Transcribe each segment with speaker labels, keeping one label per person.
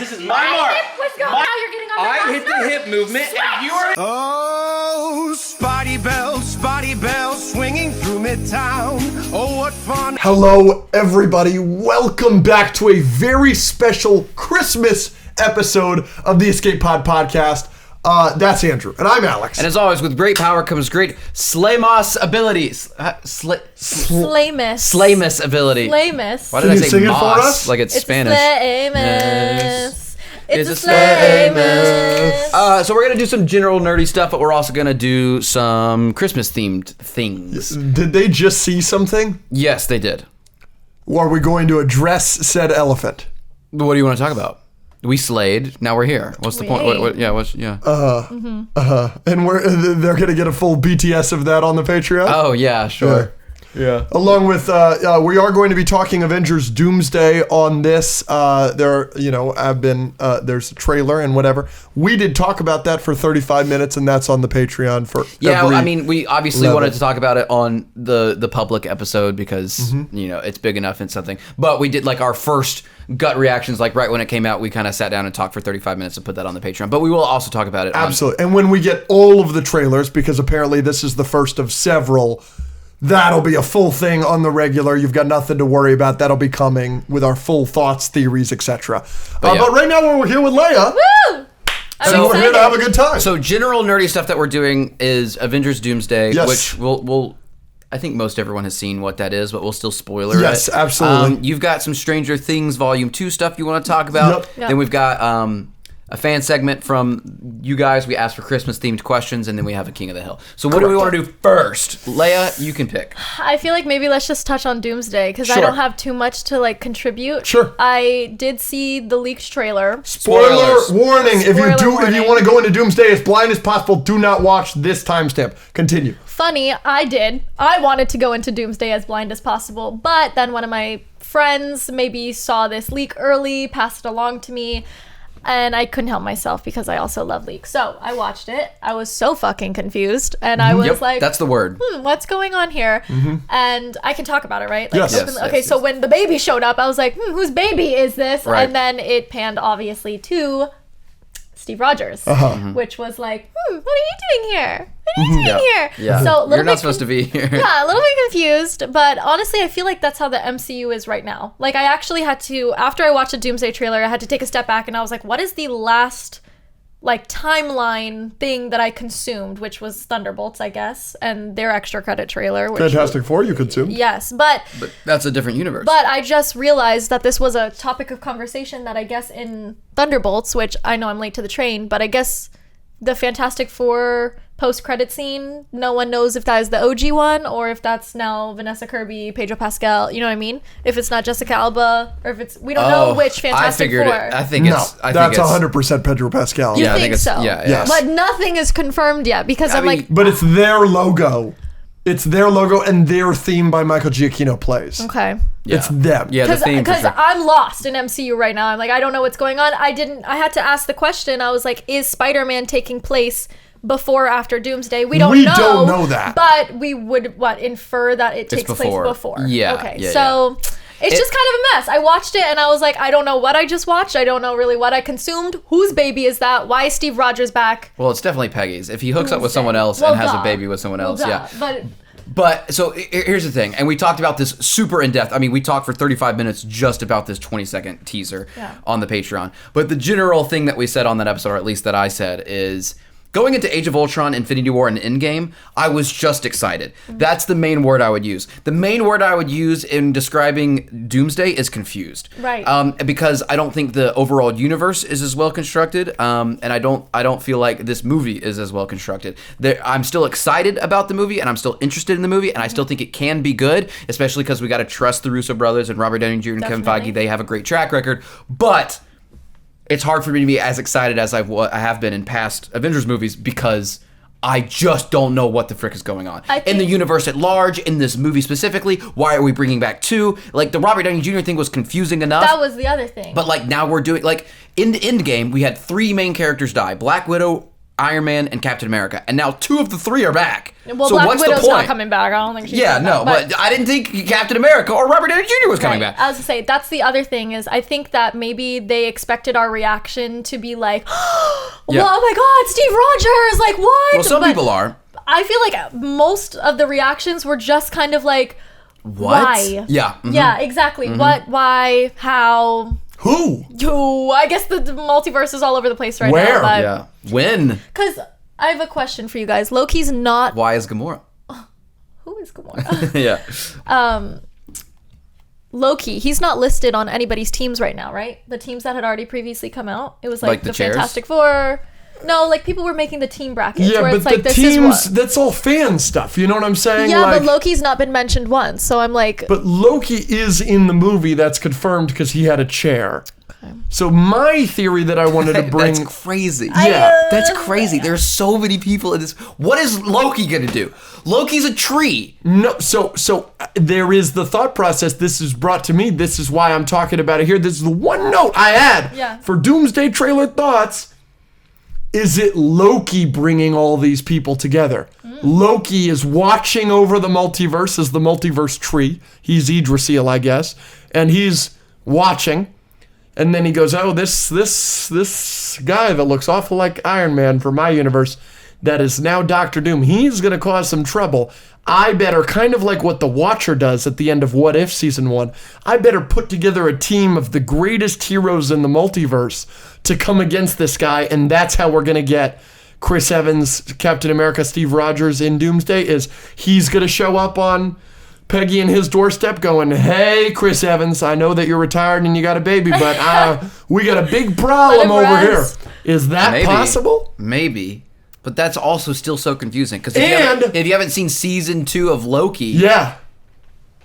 Speaker 1: This is my mark.
Speaker 2: Hip was going. Now you're getting on the
Speaker 1: I hit the hip movement, and you are.
Speaker 3: Oh, Spotty bells, swinging through Midtown. Oh, what fun.
Speaker 4: Hello, everybody. Welcome back to a very special Christmas episode of the Escape Pod podcast. That's Andrew, and I'm Alex.
Speaker 1: And as always, with great power comes great Slaymas abilities.
Speaker 2: Slaymas.
Speaker 1: Slaymas ability.
Speaker 2: Slaymas.
Speaker 1: Why did
Speaker 4: Can
Speaker 1: I
Speaker 4: you
Speaker 1: say
Speaker 4: sing it for
Speaker 1: moss?
Speaker 4: us?
Speaker 1: Like it's Spanish.
Speaker 2: Slaymas. It's a
Speaker 1: Slaymas.
Speaker 2: Slaymas.
Speaker 1: So we're going to do some general nerdy stuff, but we're also going to do some Christmas-themed things.
Speaker 4: Did they just see something?
Speaker 1: Yes, they did.
Speaker 4: Or are we going to address said elephant?
Speaker 1: What do you want to talk about? We slayed. Now we're here. What's the point?
Speaker 4: And they're going to get a full BTS of that on the Patreon?
Speaker 1: Oh, yeah, sure. Yeah.
Speaker 4: Along with, we are going to be talking Avengers Doomsday on this. There's a trailer and whatever. We did talk about that for 35 minutes, and that's on the Patreon for
Speaker 1: we obviously wanted to talk about it on the public episode because, it's big enough and something. But we did, like, our first gut reactions, like, right when it came out, we kind of sat down and talked for 35 minutes and put that on the Patreon. But we will also talk about it.
Speaker 4: Absolutely. And when we get all of the trailers, because apparently this is the first of several, that'll be a full thing on the regular. You've got nothing to worry about. That'll be coming with our full thoughts, theories, etc. But right now we're here with Leia.
Speaker 2: Woo!
Speaker 4: So we're here to have a good time.
Speaker 1: So general nerdy stuff that we're doing is Avengers Doomsday,
Speaker 4: Yes.
Speaker 1: which we'll I think most everyone has seen what that is, but we'll still spoiler it.
Speaker 4: Yes, absolutely.
Speaker 1: You've got some Stranger Things Volume 2 stuff you want to talk about.
Speaker 4: Yep.
Speaker 1: Then we've got a fan segment from you guys. We ask for Christmas-themed questions, and then we have a King of the Hill. So what do we want to do first? Leia, you can pick.
Speaker 2: I feel like maybe let's just touch on Doomsday because I
Speaker 4: Sure.
Speaker 2: don't have too much to contribute.
Speaker 4: Sure.
Speaker 2: I did see the leaked trailer.
Speaker 4: Spoiler
Speaker 1: Spoilers.
Speaker 4: warning. If you
Speaker 2: warning.
Speaker 4: want to go into Doomsday as blind as possible, do not watch this timestamp. Continue.
Speaker 2: Funny, I did. I wanted to go into Doomsday as blind as possible, but then one of my friends maybe saw this leak early, passed it along to me, and I couldn't help myself because I also love leaks. So I watched it. I was so fucking confused, and I was like,
Speaker 1: that's the word.
Speaker 2: what's going on here? And I can talk about it, right?
Speaker 4: Yes.
Speaker 2: Openly.
Speaker 1: Yes,
Speaker 2: Okay,
Speaker 1: yes,
Speaker 2: so
Speaker 1: yes.
Speaker 2: when the baby showed up, I was like, whose baby is this?
Speaker 1: Right.
Speaker 2: And then it panned obviously to Steve Rogers, which was like, what are you doing here? What are you doing here?
Speaker 1: Yeah.
Speaker 2: So a little
Speaker 1: You're not
Speaker 2: bit
Speaker 1: supposed to be here.
Speaker 2: yeah, a little bit confused, but honestly, I feel like that's how the MCU is right now. Like, I actually had to, after I watched the Doomsday trailer, I had to take a step back and I was like, what is the last, timeline thing that I consumed, which was Thunderbolts, I guess, and their extra credit trailer. Which
Speaker 4: Fantastic Four you consumed.
Speaker 2: Yes, but
Speaker 1: But that's a different universe.
Speaker 2: I just realized that this was a topic of conversation that I guess in Thunderbolts, which I know I'm late to the train, but I guess the Fantastic Four post-credit scene, no one knows if that is the OG one or if that's now Vanessa Kirby, Pedro Pascal, you know what I mean? If it's not Jessica Alba or if it's, we don't know which Fantastic
Speaker 1: I figured
Speaker 2: Four.
Speaker 1: it. I think
Speaker 4: No,
Speaker 1: it's. I
Speaker 4: that's
Speaker 1: think it's,
Speaker 4: 100% Pedro Pascal.
Speaker 2: You
Speaker 1: Yeah, I
Speaker 2: think
Speaker 1: think it's.
Speaker 2: so?
Speaker 1: Yeah,
Speaker 4: Yes.
Speaker 2: But nothing is confirmed yet because I'm
Speaker 1: mean,
Speaker 2: like,
Speaker 4: But it's their logo. It's their logo and their theme by Michael Giacchino plays.
Speaker 2: okay.
Speaker 1: Yeah.
Speaker 4: It's them.
Speaker 1: Yeah, the theme. for
Speaker 2: Because
Speaker 1: sure.
Speaker 2: I'm lost in MCU right now. I'm like, I don't know what's going on. I had to ask the question. I was like, is Spider-Man taking place before or after Doomsday? We don't know.
Speaker 4: We don't know that.
Speaker 2: But we would, infer that it takes
Speaker 1: before.
Speaker 2: place before.
Speaker 1: Yeah,
Speaker 2: Okay,
Speaker 1: yeah,
Speaker 2: so it's just kind of a mess. I watched it and I was like, I don't know what I just watched. I don't know really what I consumed. Whose baby is that? Why is Steve Rogers back?
Speaker 1: Well, it's definitely Peggy's. If he hooks up with
Speaker 2: Doomsday.
Speaker 1: someone else
Speaker 2: Well,
Speaker 1: and has
Speaker 2: duh.
Speaker 1: a baby with someone else,
Speaker 2: Duh.
Speaker 1: yeah.
Speaker 2: But
Speaker 1: So here's the thing, and we talked about this super in depth. I mean, we talked for 35 minutes just about this 20-second teaser on the Patreon. But the general thing that we said on that episode, or at least that I said, is going into Age of Ultron, Infinity War, and Endgame, I was just excited. That's the main word I would use. The main word I would use in describing Doomsday is confused.
Speaker 2: Right.
Speaker 1: Because I don't think the overall universe is as well constructed, and I don't feel like this movie is as well constructed. I'm still excited about the movie, and I'm still interested in the movie, and I still think it can be good, especially because we got to trust the Russo brothers and Robert Downey Jr. and Kevin
Speaker 2: Definitely.
Speaker 1: Feige. They have a great track record, but it's hard for me to be as excited as I have been in past Avengers movies because I just don't know what the frick is going on. In the universe at large, in this movie specifically, why are we bringing back two? Like, the Robert Downey Jr. thing was confusing enough.
Speaker 2: that was the other thing.
Speaker 1: But, now we're doing, in the Endgame, we had three main characters die. Black Widow, Iron Man, and Captain America. And now 2 of the 3 are back.
Speaker 2: Well,
Speaker 1: so
Speaker 2: Black
Speaker 1: what's
Speaker 2: Widow's
Speaker 1: the point?
Speaker 2: not coming back. I don't think she's
Speaker 1: Yeah,
Speaker 2: coming
Speaker 1: no,
Speaker 2: back,
Speaker 1: but I didn't think Captain America or Robert Downey Jr. was coming
Speaker 2: right.
Speaker 1: back.
Speaker 2: I was to say, that's the other thing is I think that maybe they expected our reaction to be like,
Speaker 1: Yeah.
Speaker 2: oh my God, Steve Rogers, like what?
Speaker 1: Well, some
Speaker 2: But
Speaker 1: people are.
Speaker 2: I feel like most of the reactions were just kind of like,
Speaker 1: What?
Speaker 2: why?
Speaker 1: Yeah. mhm.
Speaker 2: Yeah, exactly. What, why, how,
Speaker 4: Who?
Speaker 2: I guess the multiverse is all over the place right
Speaker 4: Where?
Speaker 2: now. But
Speaker 1: Yeah. When?
Speaker 2: because I have a question for you guys. Loki's not.
Speaker 1: Why is Gamora?
Speaker 2: Who is Gamora?
Speaker 1: Yeah.
Speaker 2: Loki, he's not listed on anybody's teams right now, right? The teams that had already previously come out. It was
Speaker 1: Like the
Speaker 2: the
Speaker 1: chairs?
Speaker 2: Fantastic Four. No, like people were making the team brackets
Speaker 4: Yeah,
Speaker 2: where
Speaker 4: but
Speaker 2: it's like
Speaker 4: the
Speaker 2: this
Speaker 4: teams,
Speaker 2: is what.
Speaker 4: that's all fan stuff. You know what I'm saying?
Speaker 2: Yeah,
Speaker 4: like,
Speaker 2: but Loki's not been mentioned once, so I'm like,
Speaker 4: But Loki is in the movie. That's confirmed because he had a chair. So my theory that I wanted to bring...
Speaker 1: That's crazy.
Speaker 4: Yeah.
Speaker 1: That's crazy. There's so many people in this. What is Loki gonna do? Loki's a tree.
Speaker 4: No, so there is the thought process. This is brought to me. This is why I'm talking about it here. This is the one note I had for Doomsday trailer thoughts. Is it Loki bringing all these people together? Loki is watching over the multiverse as the multiverse tree. He's Yggdrasil, I guess, and he's watching. And then he goes, oh, this guy that looks awful like Iron Man for my universe, that is now Doctor Doom, he's going to cause some trouble. I better, kind of like what The Watcher does at the end of What If Season 1, I better put together a team of the greatest heroes in the multiverse to come against this guy, and that's how we're going to get Chris Evans, Captain America, Steve Rogers in Doomsday, is he's going to show up on Peggy and his doorstep going, hey, Chris Evans, I know that you're retired and you got a baby, but we got a big problem over here. Is that possible?
Speaker 1: Maybe. But that's also still so confusing. Because
Speaker 4: And-
Speaker 1: if you haven't seen season 2 of Loki,
Speaker 4: Yeah.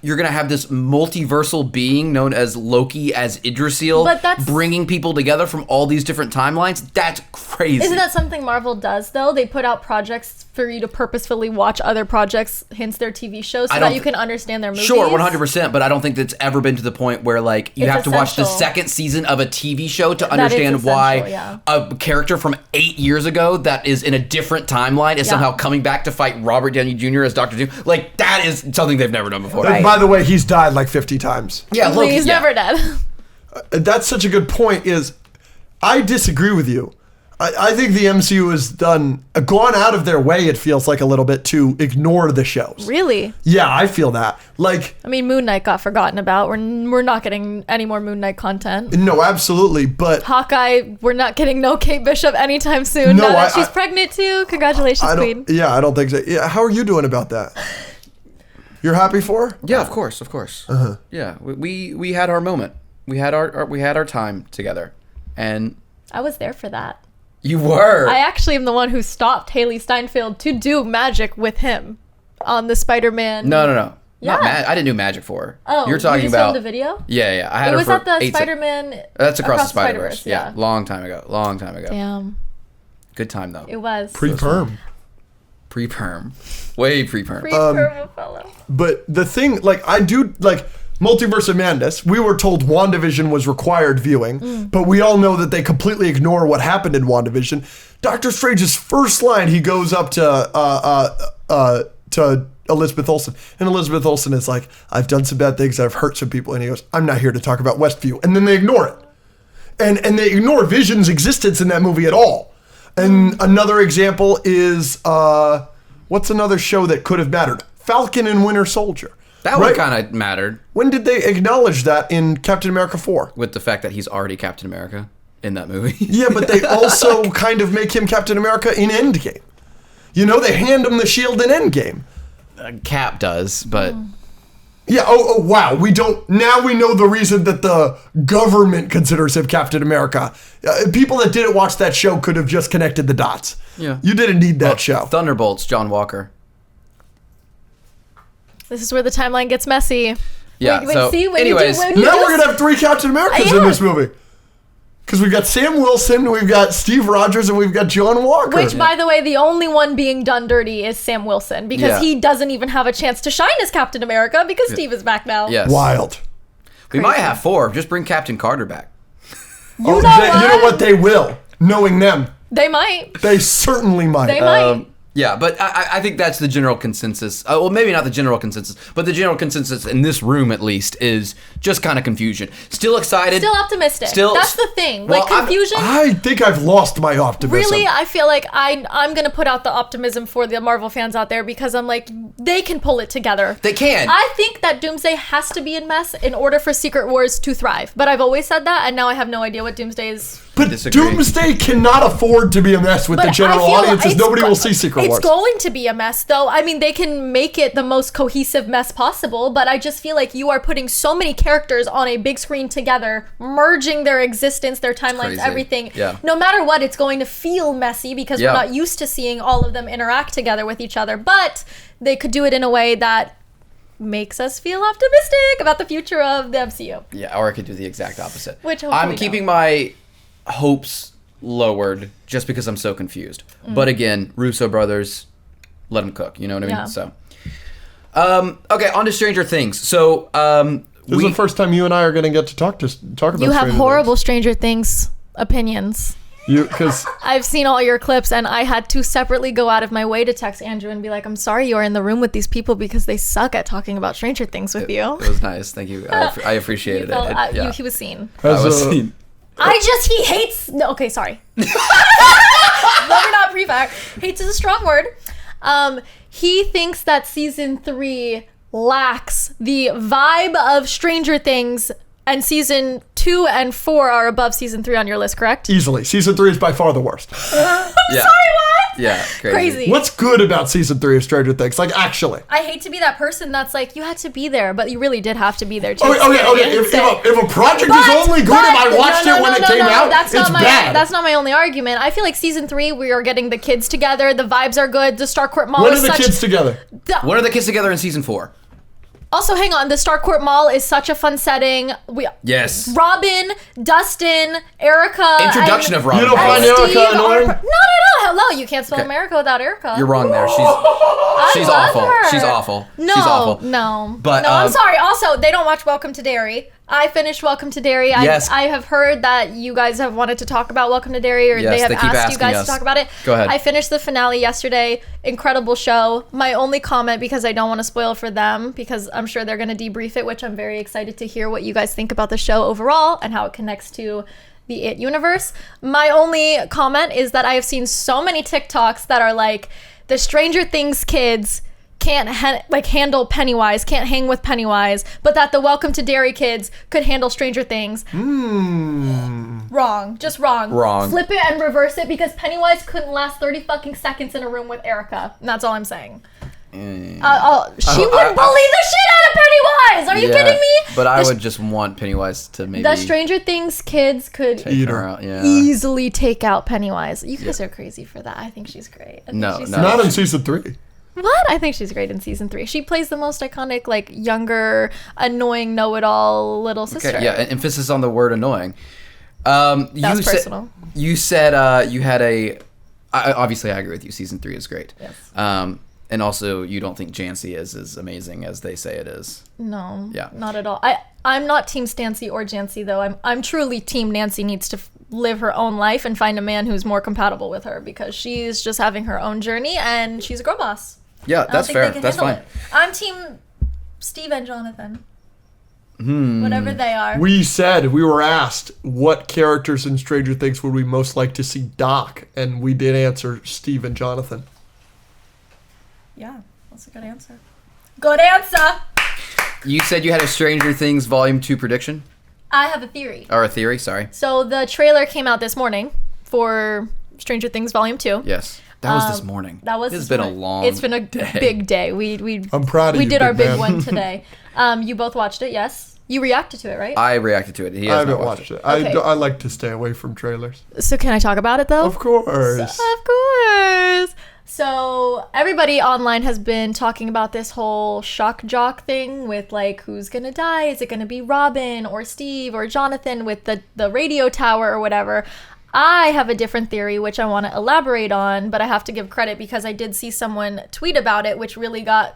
Speaker 1: you're going to have this multiversal being known as Loki, as Yggdrasil,
Speaker 2: But that's-
Speaker 1: bringing people together from all these different timelines. That's crazy.
Speaker 2: isn't that something Marvel does though? They put out projects for you to purposefully watch other projects, hence their TV shows, so
Speaker 1: I
Speaker 2: that
Speaker 1: don't
Speaker 2: you can understand their movies.
Speaker 1: Sure, 100%, but I don't think that's ever been to the point where, like, you
Speaker 2: It's
Speaker 1: have to watch the
Speaker 2: essential.
Speaker 1: second season of a TV show to
Speaker 2: That is
Speaker 1: understand
Speaker 2: essential,
Speaker 1: why
Speaker 2: yeah.
Speaker 1: a character from 8 years ago that is in a different timeline is
Speaker 2: Yeah.
Speaker 1: somehow coming back to fight Robert Downey Jr. as Dr. Doom. Like, that is something they've never done before.
Speaker 2: Right.
Speaker 4: By the way, he's died like 50 times.
Speaker 1: Yeah, Loki,
Speaker 2: He's
Speaker 1: yeah.
Speaker 2: never dead.
Speaker 4: That's such a good point. Is I disagree with you. I think the MCU has gone out of their way, it feels like a little bit, to ignore the shows.
Speaker 2: Really?
Speaker 4: Yeah, I feel that. Like,
Speaker 2: I mean, Moon Knight got forgotten about. We're not getting any more Moon Knight content.
Speaker 4: no, absolutely. But
Speaker 2: Hawkeye, we're not getting no Kate Bishop anytime soon.
Speaker 4: No,
Speaker 2: now that
Speaker 4: I-
Speaker 2: she's pregnant too. Congratulations,
Speaker 4: I
Speaker 2: Queen.
Speaker 4: don't. Yeah, I don't think so. Yeah, how are you doing about that? You're happy for her?
Speaker 1: Yeah, of course. Yeah, we had our moment. We had our time together, and
Speaker 2: I was there for that.
Speaker 1: you were.
Speaker 2: I actually am the one who stopped Haley Steinfeld to do magic with him on the Spider-Man.
Speaker 1: No.
Speaker 2: Yeah.
Speaker 1: Not I didn't do magic for her.
Speaker 2: Oh,
Speaker 1: you're talking
Speaker 2: you just
Speaker 1: about
Speaker 2: filmed a video?
Speaker 1: Yeah. I had
Speaker 2: It
Speaker 1: her
Speaker 2: was
Speaker 1: for
Speaker 2: at the
Speaker 1: 8 sec-
Speaker 2: Spider-Man.
Speaker 1: That's across the Spider-Verse.
Speaker 2: Yeah.
Speaker 1: Long time ago.
Speaker 2: Damn,
Speaker 1: Good time though.
Speaker 2: it was.
Speaker 4: Pre-perm.
Speaker 1: Pre-perm. Way pre-perm.
Speaker 2: Pre-perma fellow.
Speaker 4: But the thing, like, I do, like, Multiverse of Madness, we were told WandaVision was required viewing, but we all know that they completely ignore what happened in WandaVision. Doctor Strange's first line, he goes up to Elizabeth Olsen, and Elizabeth Olsen is like, I've done some bad things, I've hurt some people, and he goes, I'm not here to talk about Westview, and then they ignore it. And they ignore Vision's existence in that movie at all. And another example is, what's another show that could have mattered? Falcon and Winter Soldier.
Speaker 1: That one kind of mattered
Speaker 4: When did they acknowledge that in Captain America 4?
Speaker 1: with the fact that he's already Captain America in that movie.
Speaker 4: Yeah, but they also kind of make him Captain America in Endgame. You know, they hand him the shield in Endgame.
Speaker 1: Cap does, but
Speaker 4: Yeah, oh, wow. Now we know the reason that the government considers him Captain America. People that didn't watch that show could have just connected the dots.
Speaker 1: Yeah.
Speaker 4: You didn't need that show.
Speaker 1: Thunderbolts, John Walker.
Speaker 2: This is where the timeline gets messy.
Speaker 1: Yeah. Anyways,
Speaker 2: when
Speaker 4: Now we're going to have 3 Captain Americas in
Speaker 2: Yeah.
Speaker 4: this movie. Because we've got Sam Wilson, we've got Steve Rogers, and we've got John Walker.
Speaker 2: Which, by the way, the only one being done dirty is Sam Wilson because
Speaker 1: Yeah.
Speaker 2: he doesn't even have a chance to shine as Captain America because Steve is back now.
Speaker 1: yes.
Speaker 4: Wild.
Speaker 1: We might have 4. Just bring Captain Carter back.
Speaker 2: You know
Speaker 4: You know what? They will, knowing them.
Speaker 2: They might.
Speaker 4: They certainly might.
Speaker 2: They might.
Speaker 1: Yeah, but I think that's the general consensus. Well, maybe not the general consensus, but the general consensus in this room, at least, is just kind of confusion. Still excited.
Speaker 2: Still optimistic. That's the thing.
Speaker 1: Well,
Speaker 2: like, confusion.
Speaker 4: I think I've lost my optimism.
Speaker 2: Really, I feel like I'm going to put out the optimism for the Marvel fans out there because I'm like, they can pull it together.
Speaker 1: They can.
Speaker 2: I think that Doomsday has to be in mess in order for Secret Wars to thrive. But I've always said that, and now I have no idea what Doomsday is.
Speaker 4: But Doomsday cannot afford to be a mess with the general audience, as nobody will see Secret Wars.
Speaker 2: It's going to be a mess, though. I mean, they can make it the most cohesive mess possible, but I just feel like you are putting so many characters on a big screen together, merging their existence, their timelines, everything.
Speaker 1: Yeah.
Speaker 2: No matter what, it's going to feel messy because we're not used to seeing all of them interact together with each other, but they could do it in a way that makes us feel optimistic about the future of the MCU.
Speaker 1: Yeah, or I could do the exact opposite.
Speaker 2: Which hopefully
Speaker 1: I'm keeping my hopes lowered just because I'm so confused. But again, Russo brothers, let them cook. You know what I mean?
Speaker 2: Yeah.
Speaker 1: So, okay, on to Stranger Things. So,
Speaker 4: this is the first time you and I are going to get to talk about.
Speaker 2: You have
Speaker 4: Stranger
Speaker 2: horrible
Speaker 4: Things.
Speaker 2: Stranger Things opinions.
Speaker 4: Because
Speaker 2: I've seen all your clips, and I had to separately go out of my way to text Andrew and be like, "I'm sorry you are in the room with these people because they suck at talking about Stranger Things with you."
Speaker 1: It was nice. Thank you. I appreciated it.
Speaker 2: He was seen. He hates. No, okay, sorry. Never not prefect. Hates is a strong word. He thinks that season 3 lacks the vibe of Stranger Things, and season 2 and 4 are above season 3 on your list, correct?
Speaker 4: easily. Season 3 is by far the worst.
Speaker 1: Yeah.
Speaker 2: Sorry, what?
Speaker 1: Yeah,
Speaker 2: Crazy.
Speaker 4: What's good about season 3 of Stranger Things? Like, actually.
Speaker 2: I hate to be that person that's like, you had to be there, but you really did have to be there too.
Speaker 4: Okay. If a project is only good if I watched it when it came out, it's bad.
Speaker 2: That's not my only argument. I feel like season 3, we are getting the kids together. The vibes are good. The Starcourt Mall
Speaker 4: When
Speaker 2: is
Speaker 4: are the kids together?
Speaker 1: When are the kids together in season 4?
Speaker 2: Also, hang on. The Starcourt Mall is such a fun setting.
Speaker 1: Yes.
Speaker 2: Robin, Dustin, Erica.
Speaker 1: Introduction of Robin.
Speaker 4: You don't find Erica annoying?
Speaker 2: Not at all. Hello. You can't spell America without Erica.
Speaker 1: You're wrong there. She's
Speaker 2: love
Speaker 1: awful.
Speaker 2: her.
Speaker 1: She's awful.
Speaker 2: No,
Speaker 1: She's awful.
Speaker 2: no.
Speaker 1: But,
Speaker 2: no, I'm sorry. Also, they don't watch Welcome to Derry. I finished Welcome to Derry.
Speaker 1: Yes.
Speaker 2: I have heard that you guys have wanted to talk about Welcome to Derry, or
Speaker 1: Yes,
Speaker 2: they have
Speaker 1: they keep
Speaker 2: asked you
Speaker 1: asking
Speaker 2: guys
Speaker 1: us.
Speaker 2: to talk about it.
Speaker 1: Go ahead.
Speaker 2: I finished the finale yesterday. Incredible show. My only comment, because I don't want to spoil for them, because I'm sure they're going to debrief it, which I'm very excited to hear what you guys think about the show overall and how it connects to the It universe. My only comment is that I have seen so many TikToks that are like, the Stranger Things kids can't handle Pennywise, can't hang with Pennywise, but that the Welcome to Derry kids could handle Stranger Things. Wrong. Just wrong.
Speaker 1: Wrong.
Speaker 2: Flip it and reverse it, because Pennywise couldn't last 30 fucking seconds in a room with Erica. And that's all I'm saying. She would bully the shit out of Pennywise! Are you kidding me?
Speaker 1: But I would just want Pennywise to maybe...
Speaker 2: The Stranger Things kids could
Speaker 1: take her out. Yeah.
Speaker 2: easily take out Pennywise. You guys are crazy for that. I think she's great.
Speaker 4: Not in season 3.
Speaker 2: What? I think she's great in season 3. She plays the most iconic, like, younger, annoying, know-it-all little sister.
Speaker 1: Okay, yeah, emphasis on the word annoying.
Speaker 2: That's personal.
Speaker 1: You said you had a... obviously, I agree with you. Season 3 is great.
Speaker 2: Yes.
Speaker 1: And also, you don't think Jancy is as amazing as they say it is.
Speaker 2: No.
Speaker 1: Yeah.
Speaker 2: Not at all. I'm not Team Stancy or Jancy, though. I'm truly Team Nancy needs to live her own life and find a man who's more compatible with her, because she's just having her own journey and she's a girl boss.
Speaker 1: Yeah, that's fair. That's fine.
Speaker 2: I'm Team Steve and Jonathan. Whatever they are.
Speaker 4: We were asked what characters in Stranger Things would we most like to see Doc, and we did answer Steve and Jonathan.
Speaker 2: Yeah, that's a good answer. Good answer!
Speaker 1: You said you had a Stranger Things Volume 2 prediction?
Speaker 2: I have a theory.
Speaker 1: Or a theory, sorry.
Speaker 2: So the trailer came out this morning for Stranger Things Volume 2.
Speaker 1: Yes. That was this morning.
Speaker 2: It's
Speaker 1: been a long
Speaker 2: It's been a
Speaker 1: day.
Speaker 2: big day.
Speaker 4: I'm proud of you.
Speaker 2: We did our big
Speaker 4: man.
Speaker 2: one today. You both watched it, yes? You reacted to it, right?
Speaker 1: I reacted to it.
Speaker 4: I haven't watched it.
Speaker 2: Okay.
Speaker 4: I like to stay away from trailers.
Speaker 2: So can I talk about it, though?
Speaker 4: Of course.
Speaker 2: Of course. So everybody online has been talking about this whole shock jock thing with, like, who's gonna die? Is it gonna be Robin or Steve or Jonathan with the radio tower or whatever? I have a different theory, which I want to elaborate on, but I have to give credit because I did see someone tweet about it, which really got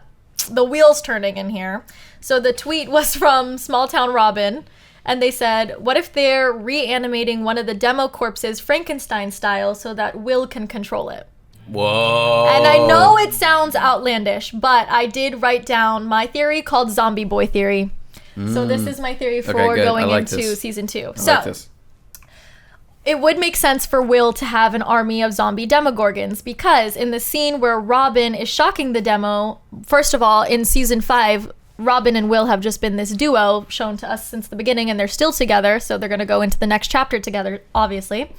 Speaker 2: the wheels turning in here. So the tweet was from Small Town Robin, And they said, what if they're reanimating one of the demo corpses Frankenstein style so that Will can control it?
Speaker 1: Whoa.
Speaker 2: And I know it sounds outlandish, but I did write down my theory called Zombie Boy Theory. So this is my theory for going into season 2. It would make sense for Will to have an army of zombie demogorgons because in the scene where Robin is shocking the demo, first of all, in season 5, Robin and Will have just been this duo shown to us since the beginning, and they're still together, so they're going to go into the next chapter together, obviously.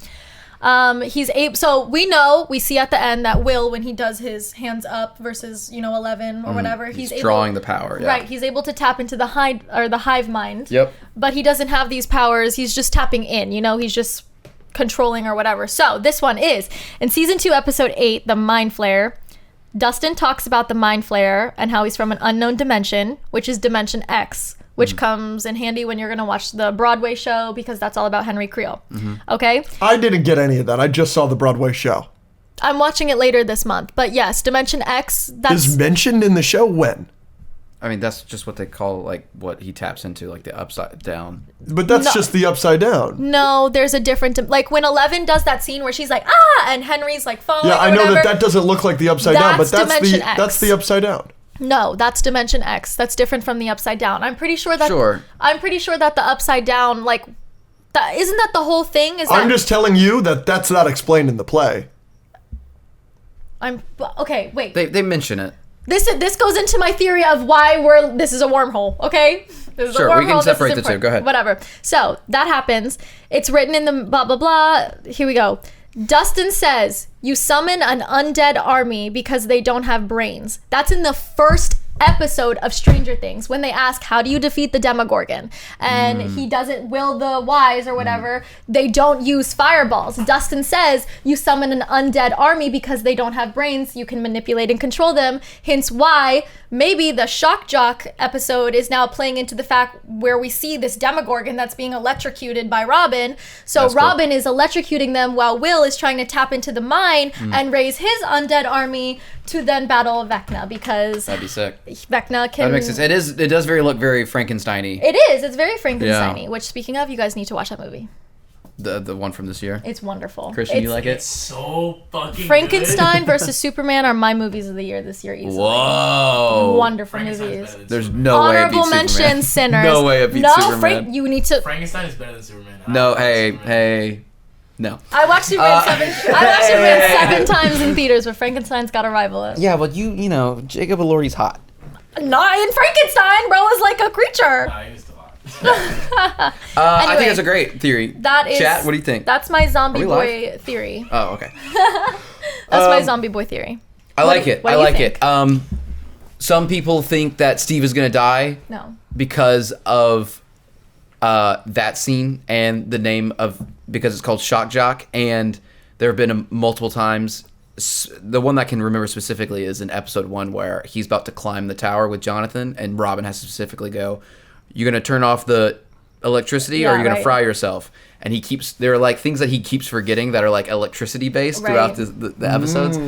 Speaker 2: So we see at the end that Will, when he does his hands up versus 11 or whatever, he's able,
Speaker 1: drawing the power. Yeah.
Speaker 2: Right, he's able to tap into the hive mind.
Speaker 1: Yep.
Speaker 2: But he doesn't have these powers. He's just tapping in. He's just controlling or whatever. So this one is in season 2, episode 8, the Mind Flayer. Dustin talks about the Mind Flayer and how he's from an unknown dimension, which is Dimension X, which comes in handy when you're going to watch the Broadway show because that's all about Henry Creel. Okay?
Speaker 4: I didn't get any of that. I just saw the Broadway show.
Speaker 2: I'm watching it later this month. But yes, Dimension X, that's...
Speaker 4: Is mentioned in the show when?
Speaker 1: I mean, that's just what they call, what he taps into, the upside down.
Speaker 4: But that's just the upside down.
Speaker 2: No, there's a different... when 11 does that scene where she's like, and Henry's falling.
Speaker 4: Yeah, I know that doesn't look like the upside down, but that's the upside down.
Speaker 2: No, that's Dimension X. That's different from the upside down. I'm pretty sure that the upside down, isn't that the whole thing?
Speaker 4: I'm just telling you that that's not explained in the play.
Speaker 2: Okay, wait.
Speaker 1: They mention it.
Speaker 2: This goes into my theory of why this is a wormhole, okay? This is a wormhole,
Speaker 1: we can separate the two. Go ahead.
Speaker 2: Whatever. So, that happens. It's written in the blah, blah, blah. Here we go. Dustin says, you summon an undead army because they don't have brains. That's in the first episode of Stranger Things when they ask, how do you defeat the Demogorgon? And he doesn't will the wise or whatever. They don't use fireballs. Dustin says, you summon an undead army because they don't have brains. You can manipulate and control them. Hence why maybe the Shock Jock episode is now playing into the fact where we see this Demogorgon that's being electrocuted by Robin. So that's Robin is electrocuting them while Will is trying to tap into the mind and raise his undead army to then battle Vecna because
Speaker 1: that'd be sick.
Speaker 2: Vecna can.
Speaker 1: That makes sense. It does look very Frankenstein-y.
Speaker 2: It is. It's very Frankenstein-y. Which, speaking of, you guys need to watch that movie.
Speaker 1: The one from this year.
Speaker 2: It's wonderful.
Speaker 1: Christian, you like it?
Speaker 5: It's so fucking
Speaker 2: Frankenstein versus Superman are my movies of the year this year easily.
Speaker 1: Whoa.
Speaker 2: Wonderful movies.
Speaker 1: There's no way it beats
Speaker 2: Honorable mention,
Speaker 1: Superman.
Speaker 2: Sinners.
Speaker 1: No way it beats Superman.
Speaker 2: You need to.
Speaker 5: Frankenstein is better than Superman.
Speaker 1: No, hey. No.
Speaker 2: I watched Superman seven times in theaters, but Frankenstein's got to rival it.
Speaker 1: Yeah, but you know, Jacob Elordi's hot.
Speaker 2: Not in Frankenstein, bro is like a creature.
Speaker 5: Nah, he was still hot.
Speaker 1: I think it's a great theory.
Speaker 2: That is.
Speaker 1: Chat, what do you think?
Speaker 2: That's my zombie boy theory.
Speaker 1: Oh, okay.
Speaker 2: That's my zombie boy theory.
Speaker 1: I like it. Some people think that Steve is gonna die.
Speaker 2: No.
Speaker 1: Because of that scene and the name of, because it's called Shock Jock, and there have been multiple times. The one that I can remember specifically is in episode 1 where he's about to climb the tower with Jonathan, and Robin has to specifically go, "You're gonna turn off the electricity, or you're gonna fry yourself." And there are like things that he keeps forgetting that are like electricity based throughout the episodes.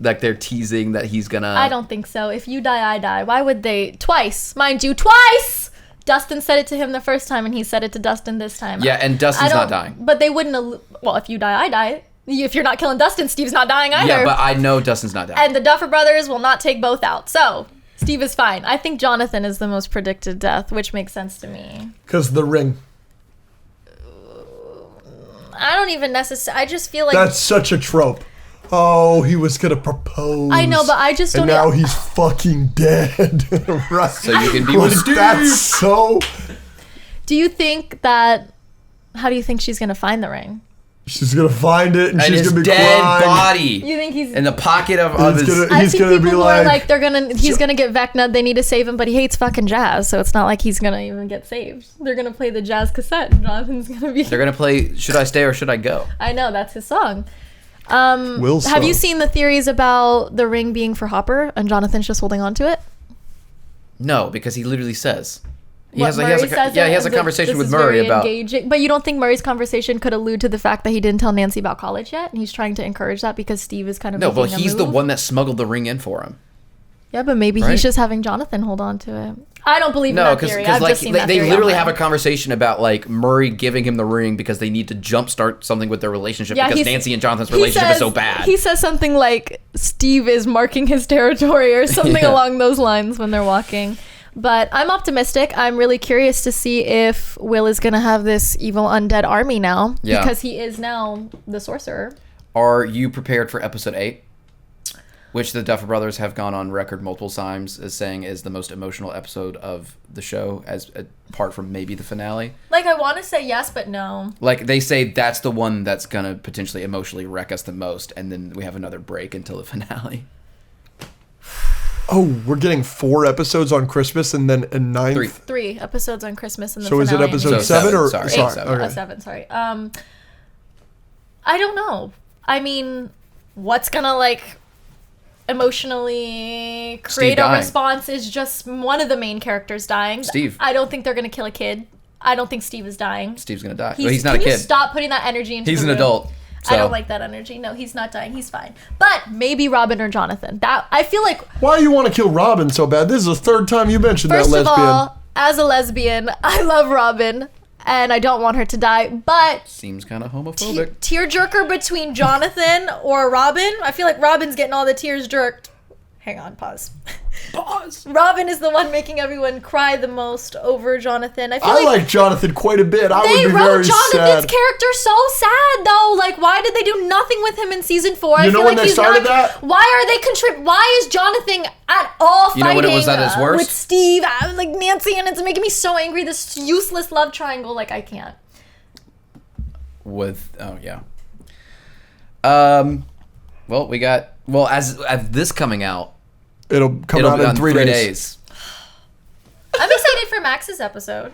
Speaker 1: Like they're teasing that he's gonna.
Speaker 2: I don't think so. If you die, I die. Why would they? Twice, mind you, twice. Dustin said it to him the first time, and he said it to Dustin this time.
Speaker 1: Yeah, and Dustin's not dying.
Speaker 2: But they wouldn't. Well, if you die, I die. If you're not killing Dustin, Steve's not dying either.
Speaker 1: Yeah, but I know Dustin's not dying.
Speaker 2: And the Duffer Brothers will not take both out. So Steve is fine. I think Jonathan is the most predicted death, which makes sense to me.
Speaker 4: Because the ring.
Speaker 2: I don't even necessarily. I just feel like
Speaker 4: that's such a trope. Oh, he was gonna propose.
Speaker 2: I know, but I just don't.
Speaker 4: And now he's fucking dead. Right?
Speaker 1: So you can be with Steve.
Speaker 4: That's so.
Speaker 2: Do you think that? How do you think she's gonna find the ring?
Speaker 4: She's gonna find it, and she's
Speaker 1: his
Speaker 4: gonna be
Speaker 1: dead
Speaker 4: crying.
Speaker 1: body.
Speaker 2: You think he's
Speaker 1: in the pocket of his?
Speaker 2: I think people are like, he's gonna get Vecna. They need to save him, but he hates fucking jazz, so it's not like he's gonna even get saved. They're gonna play the jazz cassette. And Jonathan's gonna be.
Speaker 1: They're gonna play "Should I Stay or Should I Go?"
Speaker 2: I know, that's his song. Have you seen the theories about the ring being for Hopper and Jonathan's just holding on to it?
Speaker 1: No, because he literally says. He has a conversation with Murray about.
Speaker 2: Engaging. But you don't think Murray's conversation could allude to the fact that he didn't tell Nancy about college yet, and he's trying to encourage that because Steve is kind of.
Speaker 1: No, but he's the one that smuggled the ring in for him.
Speaker 2: Yeah, but maybe he's just having Jonathan hold on to it. I don't believe in
Speaker 1: No,
Speaker 2: that theory. I've
Speaker 1: like
Speaker 2: just seen that
Speaker 1: they
Speaker 2: theory
Speaker 1: literally
Speaker 2: online.
Speaker 1: have a conversation about like Murray giving him the ring because they need to jumpstart something with their relationship because Nancy and Jonathan's relationship is so bad.
Speaker 2: He says something like Steve is marking his territory or something along those lines when they're walking. But I'm optimistic. I'm really curious to see if Will is going to have this evil undead army now.
Speaker 1: Yeah.
Speaker 2: Because he is now the sorcerer.
Speaker 1: Are you prepared for episode 8? Which the Duffer Brothers have gone on record multiple times as saying is the most emotional episode of the show, as apart from maybe the finale.
Speaker 2: Like, I want to say yes, but no.
Speaker 1: Like, they say that's the one that's going to potentially emotionally wreck us the most, and then we have another break until the finale.
Speaker 4: Oh, we're getting 4 episodes on Christmas and then a 9th.
Speaker 2: 3 episodes on Christmas and the
Speaker 4: So
Speaker 2: finale.
Speaker 4: is it episode
Speaker 1: So
Speaker 4: 7
Speaker 1: seven,
Speaker 4: or
Speaker 1: sorry.
Speaker 4: sorry?
Speaker 1: Seven.
Speaker 4: Okay.
Speaker 2: 7, sorry. I don't know. I mean, what's gonna like emotionally create a
Speaker 1: dying.
Speaker 2: response is just one of the main characters dying.
Speaker 1: Steve.
Speaker 2: I don't think they're gonna kill a kid. I don't think Steve is dying.
Speaker 1: Steve's going to die. Well, he's not a
Speaker 2: Can you
Speaker 1: kid.
Speaker 2: stop putting that energy into
Speaker 1: He's
Speaker 2: the
Speaker 1: an
Speaker 2: room?
Speaker 1: adult. So.
Speaker 2: I don't like that energy. No, he's not dying. He's fine. But maybe Robin or Jonathan. That I feel like.
Speaker 4: Why do you want to kill Robin so bad? This is the 3rd time you mentioned
Speaker 2: First
Speaker 4: that
Speaker 2: of
Speaker 4: lesbian.
Speaker 2: all, as a lesbian, I love Robin, and I don't want her to die. But
Speaker 1: Seems kind of homophobic.
Speaker 2: tearjerker between Jonathan or Robin. I feel like Robin's getting all the tears jerked. Hang on, pause.
Speaker 1: Pause.
Speaker 2: Robin is the one making everyone cry the most over Jonathan. I feel
Speaker 4: I
Speaker 2: like
Speaker 4: like Jonathan quite a bit. I
Speaker 2: they
Speaker 4: would be
Speaker 2: wrote
Speaker 4: very
Speaker 2: Jonathan's
Speaker 4: sad.
Speaker 2: character so sad though. Like, why did they do nothing with him in season 4? I
Speaker 4: You know
Speaker 2: feel
Speaker 4: when
Speaker 2: like
Speaker 4: they
Speaker 2: he's
Speaker 4: started
Speaker 2: not.
Speaker 4: that?
Speaker 2: Why are they Why is Jonathan at all
Speaker 1: You know
Speaker 2: fighting
Speaker 1: when it was at its worst?
Speaker 2: with Steve, like Nancy, and it's making me so angry. This useless love triangle. Like, I can't.
Speaker 1: Yeah. Well, we got as this coming out,
Speaker 4: It'll come
Speaker 1: it'll
Speaker 4: out
Speaker 1: be
Speaker 4: in
Speaker 1: on
Speaker 4: 3
Speaker 1: 3
Speaker 4: days.
Speaker 2: I'm excited for Max's episode.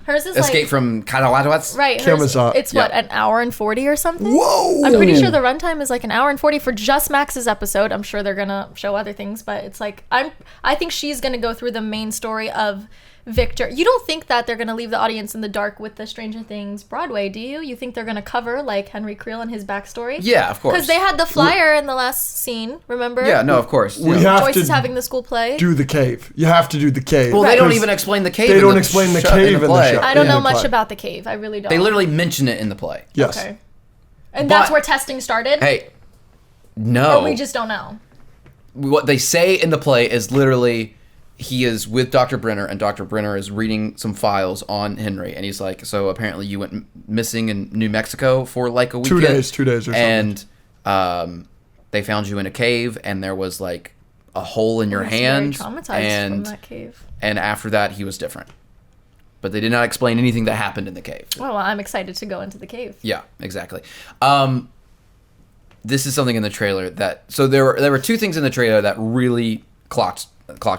Speaker 2: Hers is
Speaker 1: Escape
Speaker 2: like
Speaker 1: from Kanawatwats.
Speaker 2: right. Hers,
Speaker 4: Kamazat.
Speaker 2: it's what, an hour and 40 or something.
Speaker 4: Whoa!
Speaker 2: I'm pretty sure the runtime is like an hour and 40 for just Max's episode. I'm sure they're gonna show other things, but it's like I think she's gonna go through the main story of Victor. You don't think that they're gonna leave the audience in the dark with the Stranger Things Broadway, do you? You think they're gonna cover like Henry Creel and his backstory?
Speaker 1: Yeah, of course.
Speaker 2: Because they had the flyer in the last scene, remember?
Speaker 1: Yeah, no, of course.
Speaker 4: We
Speaker 1: Yeah.
Speaker 4: have
Speaker 2: Joyce
Speaker 4: to
Speaker 2: is having the school play.
Speaker 4: do the cave. You have to do the cave.
Speaker 1: Well, they don't
Speaker 4: Because
Speaker 1: even explain the cave.
Speaker 4: they
Speaker 1: in
Speaker 4: don't
Speaker 1: the
Speaker 4: explain the
Speaker 1: show-
Speaker 4: cave in the
Speaker 1: play.
Speaker 4: show.
Speaker 2: I don't
Speaker 4: Yeah,
Speaker 2: know
Speaker 4: the
Speaker 2: much
Speaker 4: play.
Speaker 2: about the cave. I really don't.
Speaker 1: They literally mention it in the play.
Speaker 4: Yes.
Speaker 2: Okay. And that's
Speaker 1: But-
Speaker 2: where testing started?
Speaker 1: Hey, no.
Speaker 2: Or we just don't know.
Speaker 1: What they say in the play is literally he is with Dr. Brenner, and Dr. Brenner is reading some files on Henry, and he's like, so apparently you went missing in New Mexico for like a weekend.
Speaker 4: 2 days or something.
Speaker 1: And they found you in a cave, and there was like a hole in your
Speaker 2: He's
Speaker 1: hand,
Speaker 2: very traumatized
Speaker 1: and
Speaker 2: from that cave.
Speaker 1: and after that he was different. But they did not explain anything that happened in the cave.
Speaker 2: Well, I'm excited to go into the cave.
Speaker 1: Yeah, exactly. This is something in the trailer that there were 2 things in the trailer that really clocked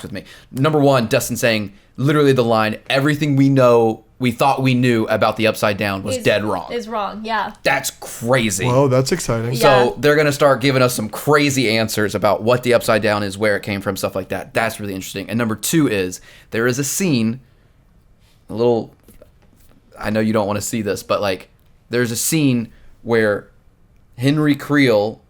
Speaker 1: with me. Number 1, Dustin saying literally the line, "Everything we thought we knew about the Upside Down was dead wrong."
Speaker 2: Is wrong, yeah.
Speaker 1: That's crazy.
Speaker 4: Whoa, that's exciting.
Speaker 2: Yeah.
Speaker 1: So they're gonna start giving us some crazy answers about what the Upside Down is, where it came from, stuff like that. That's really interesting. And number 2 is there is a scene, I know you don't want to see this, but like there's a scene where Henry Creel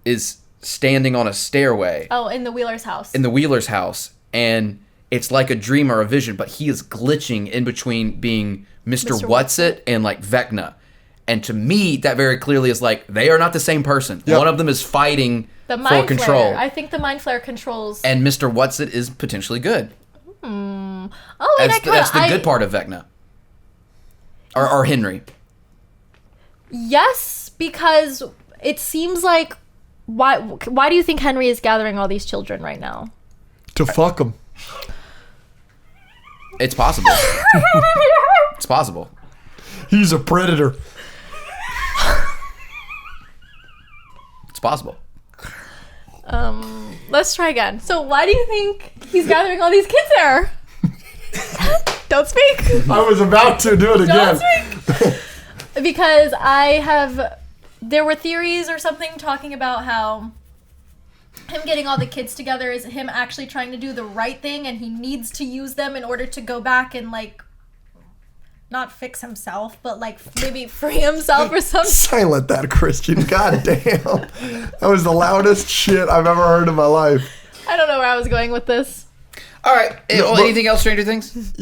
Speaker 1: is standing on a stairway
Speaker 2: Oh, in the Wheeler's house.
Speaker 1: in the Wheeler's house, and it's like a dream or a vision, but he is glitching in between being Mr.
Speaker 2: Mr.
Speaker 1: Whatsit and like Vecna. And to me, that very clearly is like they are not the same person.
Speaker 4: Yep.
Speaker 1: One of them is fighting
Speaker 2: the
Speaker 1: for
Speaker 2: mind
Speaker 1: control,
Speaker 2: flare. I think the mind flare controls.
Speaker 1: and Mr. Whatsit is potentially good.
Speaker 2: And
Speaker 1: That's the good part of Vecna. Or Henry.
Speaker 2: Yes, because it seems like why do you think Henry is gathering all these children right now?
Speaker 4: To fuck them.
Speaker 1: It's possible. It's possible.
Speaker 4: He's a predator.
Speaker 1: It's possible.
Speaker 2: Let's try again. So why do you think he's gathering all these kids there? Don't speak.
Speaker 4: I was about to do it again.
Speaker 2: Don't speak. Because there were theories or something talking about how him getting all the kids together is him actually trying to do the right thing, and he needs to use them in order to go back and like not fix himself, but like maybe free himself or something.
Speaker 4: Silent that, Christian. God damn. That was the loudest shit I've ever heard in my life.
Speaker 2: I don't know where I was going with this.
Speaker 1: All right.
Speaker 4: but-
Speaker 1: Anything else, Stranger Things?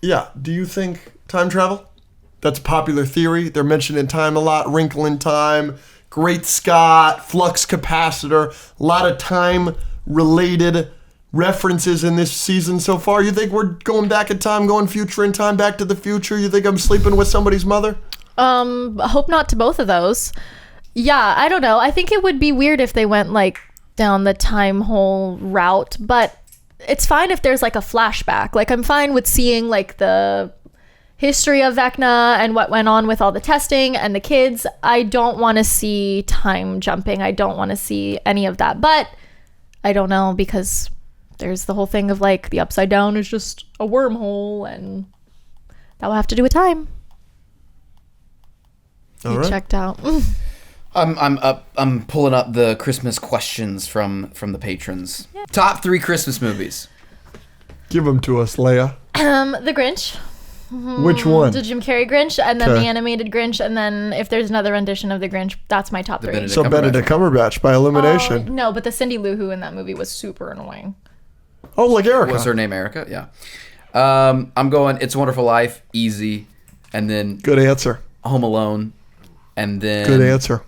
Speaker 4: Yeah. Do you think time travel? That's a popular theory. They're mentioned in time a lot. Wrinkle in Time, Great Scott, Flux Capacitor. A lot of time-related references in this season so far. You think we're going back in time, going future in time, Back to the Future? You think I'm sleeping with somebody's mother?
Speaker 2: I hope not to both of those. Yeah, I don't know. I think it would be weird if they went like down the time hole route, but it's fine if there's like a flashback. Like I'm fine with seeing like the history of Vecna and what went on with all the testing and the kids. I don't want to see time jumping. I don't want to see any of that. But I don't know, because there's the whole thing of like the Upside Down is just a wormhole, and that will have to do with time.
Speaker 4: All right.
Speaker 2: Checked out.
Speaker 1: I'm pulling up the Christmas questions from the patrons. Yeah. Top 3 Christmas movies.
Speaker 4: Give them to us, Leia.
Speaker 2: The Grinch.
Speaker 4: Which one?
Speaker 2: The Jim Carrey Grinch, and then
Speaker 4: Okay.
Speaker 2: the animated Grinch, and then if there's another rendition of the Grinch, that's my top 3.
Speaker 1: Benedict
Speaker 4: So Benedict Cumberbatch by elimination.
Speaker 2: No, but the Cindy Lou Who in that movie was super annoying.
Speaker 4: Oh, like Erica.
Speaker 1: Was her name Erica? Yeah. I'm going It's a Wonderful Life, easy, and then
Speaker 4: Good answer.
Speaker 1: Home Alone, and then
Speaker 4: Good answer.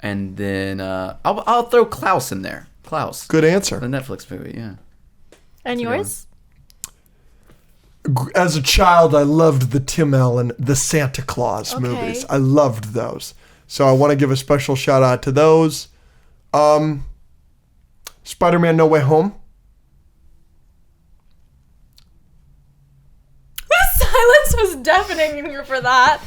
Speaker 1: And then I'll throw Klaus in there. Klaus,
Speaker 4: Good answer.
Speaker 1: the Netflix movie. Yeah.
Speaker 2: And yours?
Speaker 4: As a child, I loved the Tim Allen, the Santa Claus
Speaker 2: Okay.
Speaker 4: movies. I loved those. So I want to give a special shout out to those. Spider-Man No Way Home.
Speaker 2: The silence was deafening in here for that.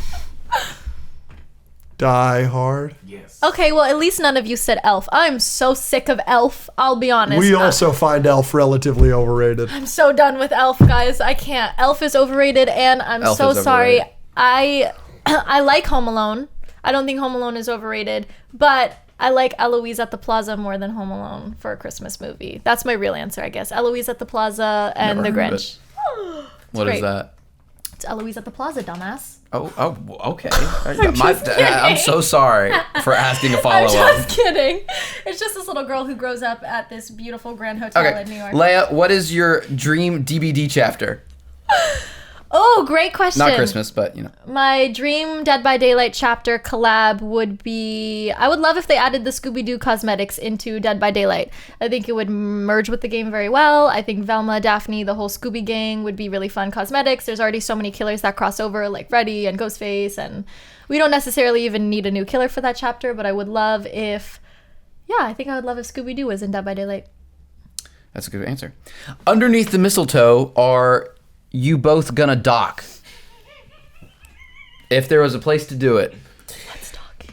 Speaker 4: Die Hard.
Speaker 5: Yes.
Speaker 2: Okay, well, at least none of you said Elf. I'm so sick of Elf. I'll be honest.
Speaker 4: We also find Elf relatively overrated.
Speaker 2: I'm so done with Elf, guys. I can't. Elf is overrated, and I'm
Speaker 1: Elf
Speaker 2: so
Speaker 1: is
Speaker 2: sorry.
Speaker 1: overrated.
Speaker 2: I like Home Alone. I don't think Home Alone is overrated, but I like Eloise at the Plaza more than Home Alone for a Christmas movie. That's my real answer, I guess. Eloise at the Plaza and
Speaker 1: Never
Speaker 2: The
Speaker 1: heard of
Speaker 2: Grinch.
Speaker 1: What
Speaker 2: great.
Speaker 1: is that?
Speaker 2: It's Eloise at the Plaza, dumbass.
Speaker 1: Oh, okay.
Speaker 2: just
Speaker 1: I'm so sorry for asking a
Speaker 2: I'm
Speaker 1: follow-up.
Speaker 2: just kidding. It's just this little girl who grows up at this beautiful grand hotel
Speaker 1: Okay,
Speaker 2: in New York.
Speaker 1: Leia, what is your dream DVD chapter?
Speaker 2: Oh, great question.
Speaker 1: Not Christmas, but you know.
Speaker 2: My dream Dead by Daylight chapter collab would be... I would love if they added the Scooby-Doo cosmetics into Dead by Daylight. I think it would merge with the game very well. I think Velma, Daphne, the whole Scooby gang would be really fun cosmetics. There's already so many killers that cross over, like Freddy and Ghostface, and we don't necessarily even need a new killer for that chapter, but I would love if... Yeah, I think I would love if Scooby-Doo was in Dead by Daylight.
Speaker 1: That's a good answer. Underneath the mistletoe, are you both gonna dock? If there was a place to do it.
Speaker 2: Let's talk.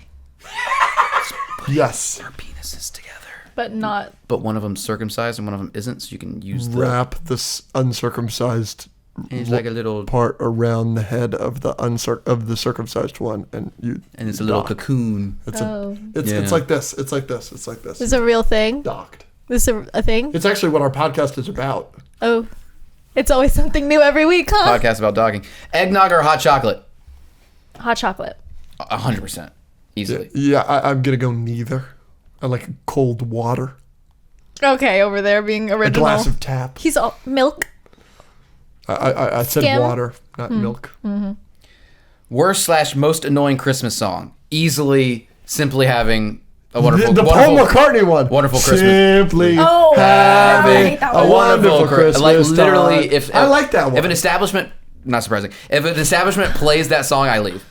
Speaker 4: Yes.
Speaker 1: Our penises together.
Speaker 2: But not...
Speaker 1: But one of them's circumcised and one of them isn't, so you can use the...
Speaker 4: Wrap this uncircumcised
Speaker 1: It's like a little...
Speaker 4: part around the head of the circumcised one, and you.
Speaker 1: And it's a little
Speaker 4: dock.
Speaker 1: cocoon.
Speaker 4: It's
Speaker 2: Oh.
Speaker 4: it's
Speaker 1: Yeah.
Speaker 4: like this. It's like this. It's like this.
Speaker 2: This is a real thing?
Speaker 4: Docked.
Speaker 2: This is a thing?
Speaker 4: It's actually what our podcast is about.
Speaker 2: Oh. It's always something new every week, huh?
Speaker 1: Podcast about docking. Eggnog or hot chocolate?
Speaker 2: Hot chocolate.
Speaker 1: 100%. Easily.
Speaker 4: Yeah, I'm gonna go neither. I like cold water,
Speaker 2: Okay, over there being
Speaker 4: a
Speaker 2: original.
Speaker 4: glass of tap.
Speaker 2: He's all milk.
Speaker 4: I said
Speaker 2: Skim?
Speaker 4: water, not milk.
Speaker 1: Worst / most annoying Christmas song? Easily, simply having a
Speaker 4: The,
Speaker 1: wonderful...
Speaker 4: the Paul
Speaker 1: wonderful,
Speaker 4: McCartney one.
Speaker 1: Wonderful Christmas.
Speaker 4: Simply
Speaker 2: Oh, I
Speaker 4: having
Speaker 2: hate that
Speaker 4: a
Speaker 2: one.
Speaker 4: wonderful Christmas.
Speaker 1: Like literally,
Speaker 4: time.
Speaker 1: if
Speaker 4: I like that one.
Speaker 1: If an establishment, not surprising, if an establishment plays that song, I leave.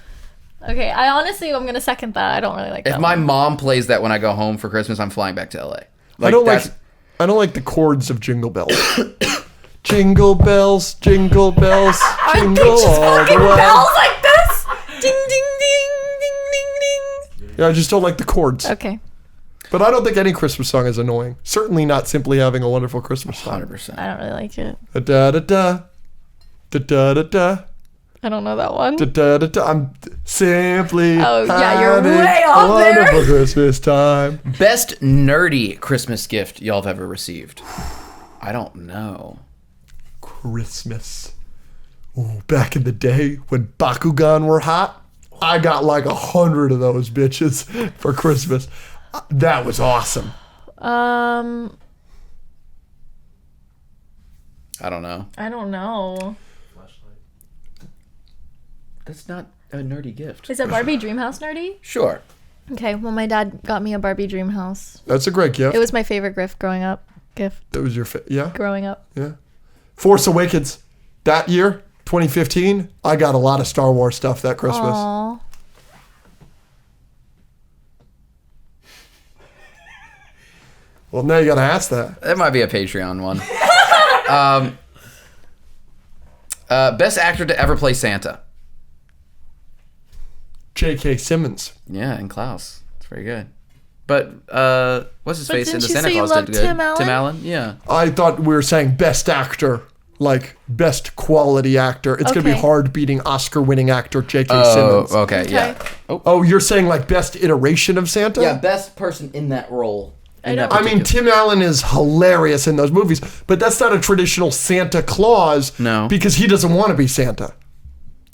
Speaker 2: Okay, I honestly, I'm going to second that. I don't really like that
Speaker 1: If my
Speaker 2: one.
Speaker 1: mom plays that when I go home for Christmas, I'm flying back to LA.
Speaker 4: I don't
Speaker 1: that's-
Speaker 4: I don't like the chords of Jingle Bells. Jingle bells, jingle bells, jingle all the
Speaker 2: Fucking
Speaker 4: way.
Speaker 2: bells like this! Ding, ding, ding, ding, ding,
Speaker 4: Yeah, I just don't like the chords.
Speaker 2: ding. Okay.
Speaker 4: But I don't think any Christmas song is annoying. Certainly not simply having a wonderful Christmas time.
Speaker 1: 100%.
Speaker 2: I don't really like it.
Speaker 4: Da da da da da da da
Speaker 2: I don't know that one.
Speaker 4: da da da da. I'm simply
Speaker 2: Oh, yeah, you're
Speaker 4: having
Speaker 2: way
Speaker 4: a
Speaker 2: off there.
Speaker 4: wonderful Christmas time.
Speaker 1: Best nerdy Christmas gift y'all have ever received? I don't know.
Speaker 4: Christmas. Ooh, back in the day when Bakugan were hot, I got like 100 of those bitches for Christmas. That was awesome.
Speaker 1: I don't know.
Speaker 2: I don't know.
Speaker 1: That's not a nerdy gift.
Speaker 2: Is a Barbie Dreamhouse nerdy?
Speaker 1: Sure.
Speaker 2: Okay, well, my dad got me a Barbie Dreamhouse.
Speaker 4: That's a great gift.
Speaker 2: It was my favorite gift growing up.
Speaker 4: That was your yeah.
Speaker 2: Growing up.
Speaker 4: Yeah. Force Awakens. That year, 2015, I got a lot of Star Wars stuff that Christmas.
Speaker 2: Aww.
Speaker 4: Well, now you got to ask that.
Speaker 1: That might be a Patreon one. Best actor to ever play Santa.
Speaker 4: J.K. Simmons.
Speaker 1: Yeah, and Klaus. It's very good. But what's his
Speaker 2: But
Speaker 1: face in
Speaker 2: didn't
Speaker 1: the
Speaker 2: you
Speaker 1: Santa
Speaker 2: say you
Speaker 1: Claus
Speaker 2: loved
Speaker 1: did good.
Speaker 2: Tim Allen?
Speaker 1: Tim Allen, yeah.
Speaker 4: I thought we were saying best actor, like best quality actor. It's going to be
Speaker 2: Okay.
Speaker 4: hard beating Oscar-winning actor J.K.
Speaker 1: Oh,
Speaker 4: Simmons.
Speaker 1: okay, yeah.
Speaker 4: Oh, you're saying like best iteration of Santa?
Speaker 1: Yeah, best person in that role.
Speaker 4: I mean, Tim Allen is hilarious in those movies, but that's not a traditional Santa Claus.
Speaker 1: No.
Speaker 4: Because he doesn't want to be Santa.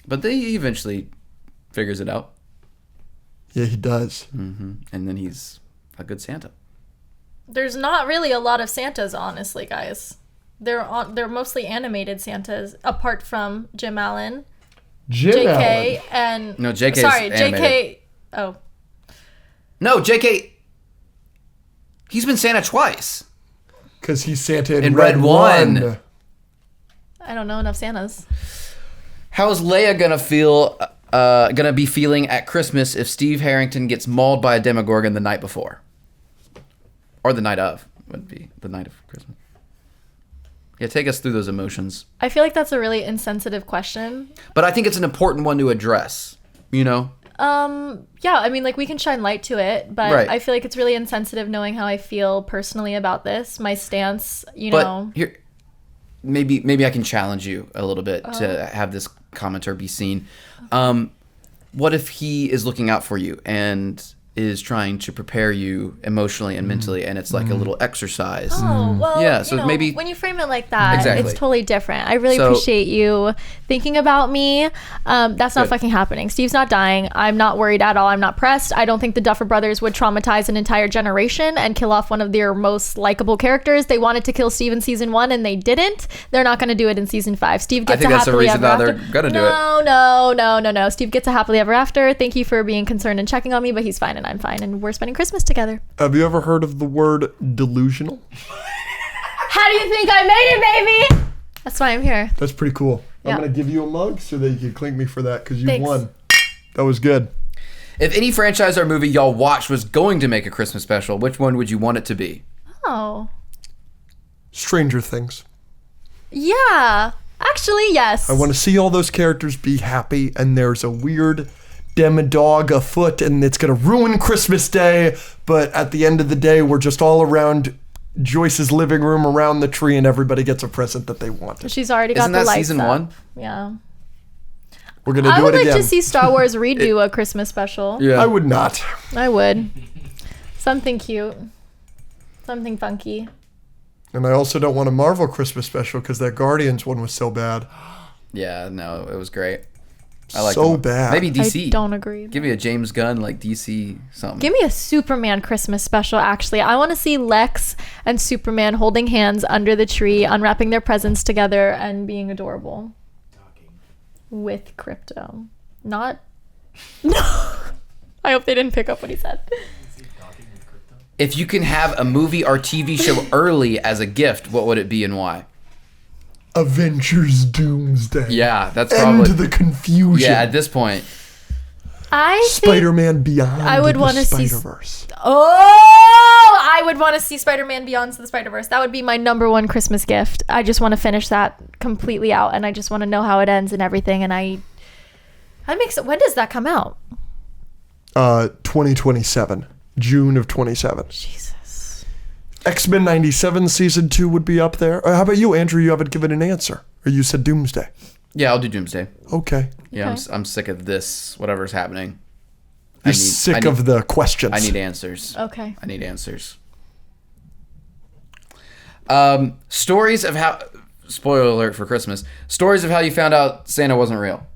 Speaker 1: But he eventually figures it out.
Speaker 4: Yeah, he does.
Speaker 1: And then he's a good Santa.
Speaker 2: There's not really a lot of Santas, honestly, guys. They're mostly animated Santas, apart from Jim Allen,
Speaker 4: Jim
Speaker 2: JK,
Speaker 4: Allen.
Speaker 2: and
Speaker 1: No, JK 's
Speaker 2: sorry,
Speaker 1: animated.
Speaker 2: JK. Oh,
Speaker 1: No, JK. He's been Santa twice.
Speaker 4: Because he's Santa in,
Speaker 1: In
Speaker 4: Red,
Speaker 1: Red
Speaker 4: One.
Speaker 1: One.
Speaker 2: I don't know enough Santas.
Speaker 1: How's Leia gonna be feeling at Christmas if Steve Harrington gets mauled by a Demogorgon the night before? Or the night of. Would be the night of Christmas. Yeah, take us through those emotions.
Speaker 2: I feel like that's a really insensitive question.
Speaker 1: But I think it's an important one to address, you know?
Speaker 2: Yeah, I mean, like, we can shine light to it, but
Speaker 1: Right.
Speaker 2: I feel like it's really insensitive knowing how I feel personally about this. My stance, you
Speaker 1: But
Speaker 2: know.
Speaker 1: here, maybe I can challenge you a little bit to have this commenter be seen. What if he is looking out for you and is trying to prepare you emotionally and mentally, and it's like a little exercise?
Speaker 2: Oh, well,
Speaker 1: Yeah,
Speaker 2: you
Speaker 1: so
Speaker 2: know,
Speaker 1: maybe-
Speaker 2: when you frame it like that,
Speaker 1: Exactly.
Speaker 2: it's totally different. I really
Speaker 1: So-
Speaker 2: appreciate you thinking about me. That's not
Speaker 1: Good.
Speaker 2: fucking happening. Steve's not dying. I'm not worried at all. I'm not pressed. I don't think the Duffer Brothers would traumatize an entire generation and kill off one of their most likable characters. They wanted to kill Steve in season 1 and they didn't. They're not going to do it in season 5. Steve gets
Speaker 1: think
Speaker 2: a
Speaker 1: that's the
Speaker 2: happily
Speaker 1: reason
Speaker 2: ever
Speaker 1: now
Speaker 2: after.
Speaker 1: they're gonna do it.
Speaker 2: No. Steve gets a happily ever after. Thank you for being concerned and checking on me, but he's fine and I'm fine and we're spending Christmas together.
Speaker 4: Have you ever heard of the word delusional?
Speaker 2: How do you think I made it, baby? That's why I'm here.
Speaker 4: That's pretty cool.
Speaker 2: Yeah.
Speaker 4: I'm going to give you a mug so that you can clink me for that because you
Speaker 2: Thanks.
Speaker 4: won. That was good.
Speaker 1: If any franchise or movie y'all watched was going to make a Christmas special, which one would you want it to be?
Speaker 2: Oh.
Speaker 4: Stranger Things.
Speaker 2: Yeah. Actually, yes.
Speaker 4: I want to see all those characters be happy, and there's a weird demodog afoot, and it's going to ruin Christmas Day, but at the end of the day, we're just all around Joyce's living room around the tree, and everybody gets a present that they want.
Speaker 2: She's already got
Speaker 1: Isn't
Speaker 2: the
Speaker 1: that
Speaker 2: lights
Speaker 1: season
Speaker 2: up.
Speaker 1: 1?
Speaker 2: Yeah.
Speaker 4: We're going to
Speaker 2: I
Speaker 4: do
Speaker 2: would
Speaker 4: it
Speaker 2: like
Speaker 4: again.
Speaker 2: to see Star Wars redo a Christmas special.
Speaker 1: Yeah.
Speaker 4: I would not.
Speaker 2: I would. Something cute. Something funky.
Speaker 4: And I also don't want a Marvel Christmas special because that Guardians one was so bad.
Speaker 1: Yeah, no, it was great. I like
Speaker 4: So bad.
Speaker 1: Maybe DC.
Speaker 2: I don't agree.
Speaker 1: Give me a James Gunn, like DC something.
Speaker 2: Give me a Superman Christmas special, actually. I want to see Lex and Superman holding hands under the tree, unwrapping their presents together and being adorable. With crypto. Not... No. I hope they didn't pick up what he said.
Speaker 1: If you can have a movie or TV show early as a gift, what would it be and why?
Speaker 4: Avengers Doomsday.
Speaker 1: Yeah, that's
Speaker 4: End
Speaker 1: probably...
Speaker 4: the confusion.
Speaker 1: Yeah, at this point.
Speaker 2: I think...
Speaker 4: Spider-Man Beyond
Speaker 2: I would
Speaker 4: the
Speaker 2: wanna see-
Speaker 4: Spider-Verse.
Speaker 2: Oh, I would want to see Spider-Man Beyond the Spider-Verse. That would be my number one Christmas gift. I just want to finish that completely out, and I just want to know how it ends and everything. And that makes it. When does that come out?
Speaker 4: 2027. June of 27.
Speaker 2: Jesus.
Speaker 4: X-Men 97 season 2 would be up there. How about you, Andrew? You haven't given an answer. Or you said Doomsday.
Speaker 1: Yeah, I'll do Doomsday.
Speaker 4: Okay.
Speaker 1: Yeah,
Speaker 2: Okay.
Speaker 1: I'm sick of this, whatever's happening.
Speaker 4: You're sick of the questions.
Speaker 1: I need answers.
Speaker 2: Okay.
Speaker 1: I need answers. Stories of how... Spoiler alert for Christmas. Stories of how you found out Santa wasn't real.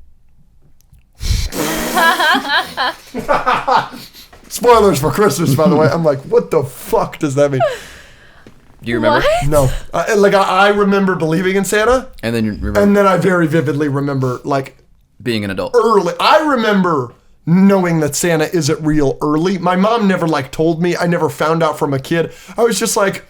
Speaker 4: Spoilers for Christmas, by the way. I'm like, what the fuck does that mean?
Speaker 1: Do you remember?
Speaker 2: What?
Speaker 4: No. I remember believing in Santa,
Speaker 1: And then you remember
Speaker 4: and then I very vividly remember, like,
Speaker 1: being an adult.
Speaker 4: early. I remember knowing that Santa isn't real early. My mom never, like, told me. I never found out from a kid. I was just like,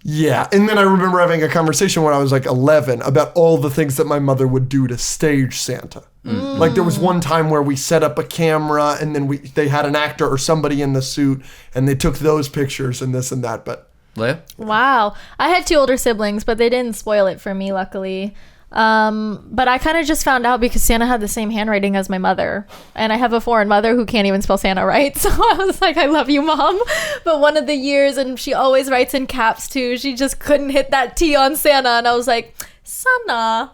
Speaker 4: yeah. And then I remember having a conversation when I was like 11 about all the things that my mother would do to stage Santa. Like there was one time where we set up a camera and then they had an actor or somebody in the suit and they took those pictures and this and that. But
Speaker 1: Leia?
Speaker 2: Wow. I had 2 older siblings, but they didn't spoil it for me, luckily. But I kind of just found out because Santa had the same handwriting as my mother. And I have a foreign mother who can't even spell Santa right. So I was like, I love you, Mom. But one of the years, and she always writes in caps too, she just couldn't hit that T on Santa. And I was like, Santa.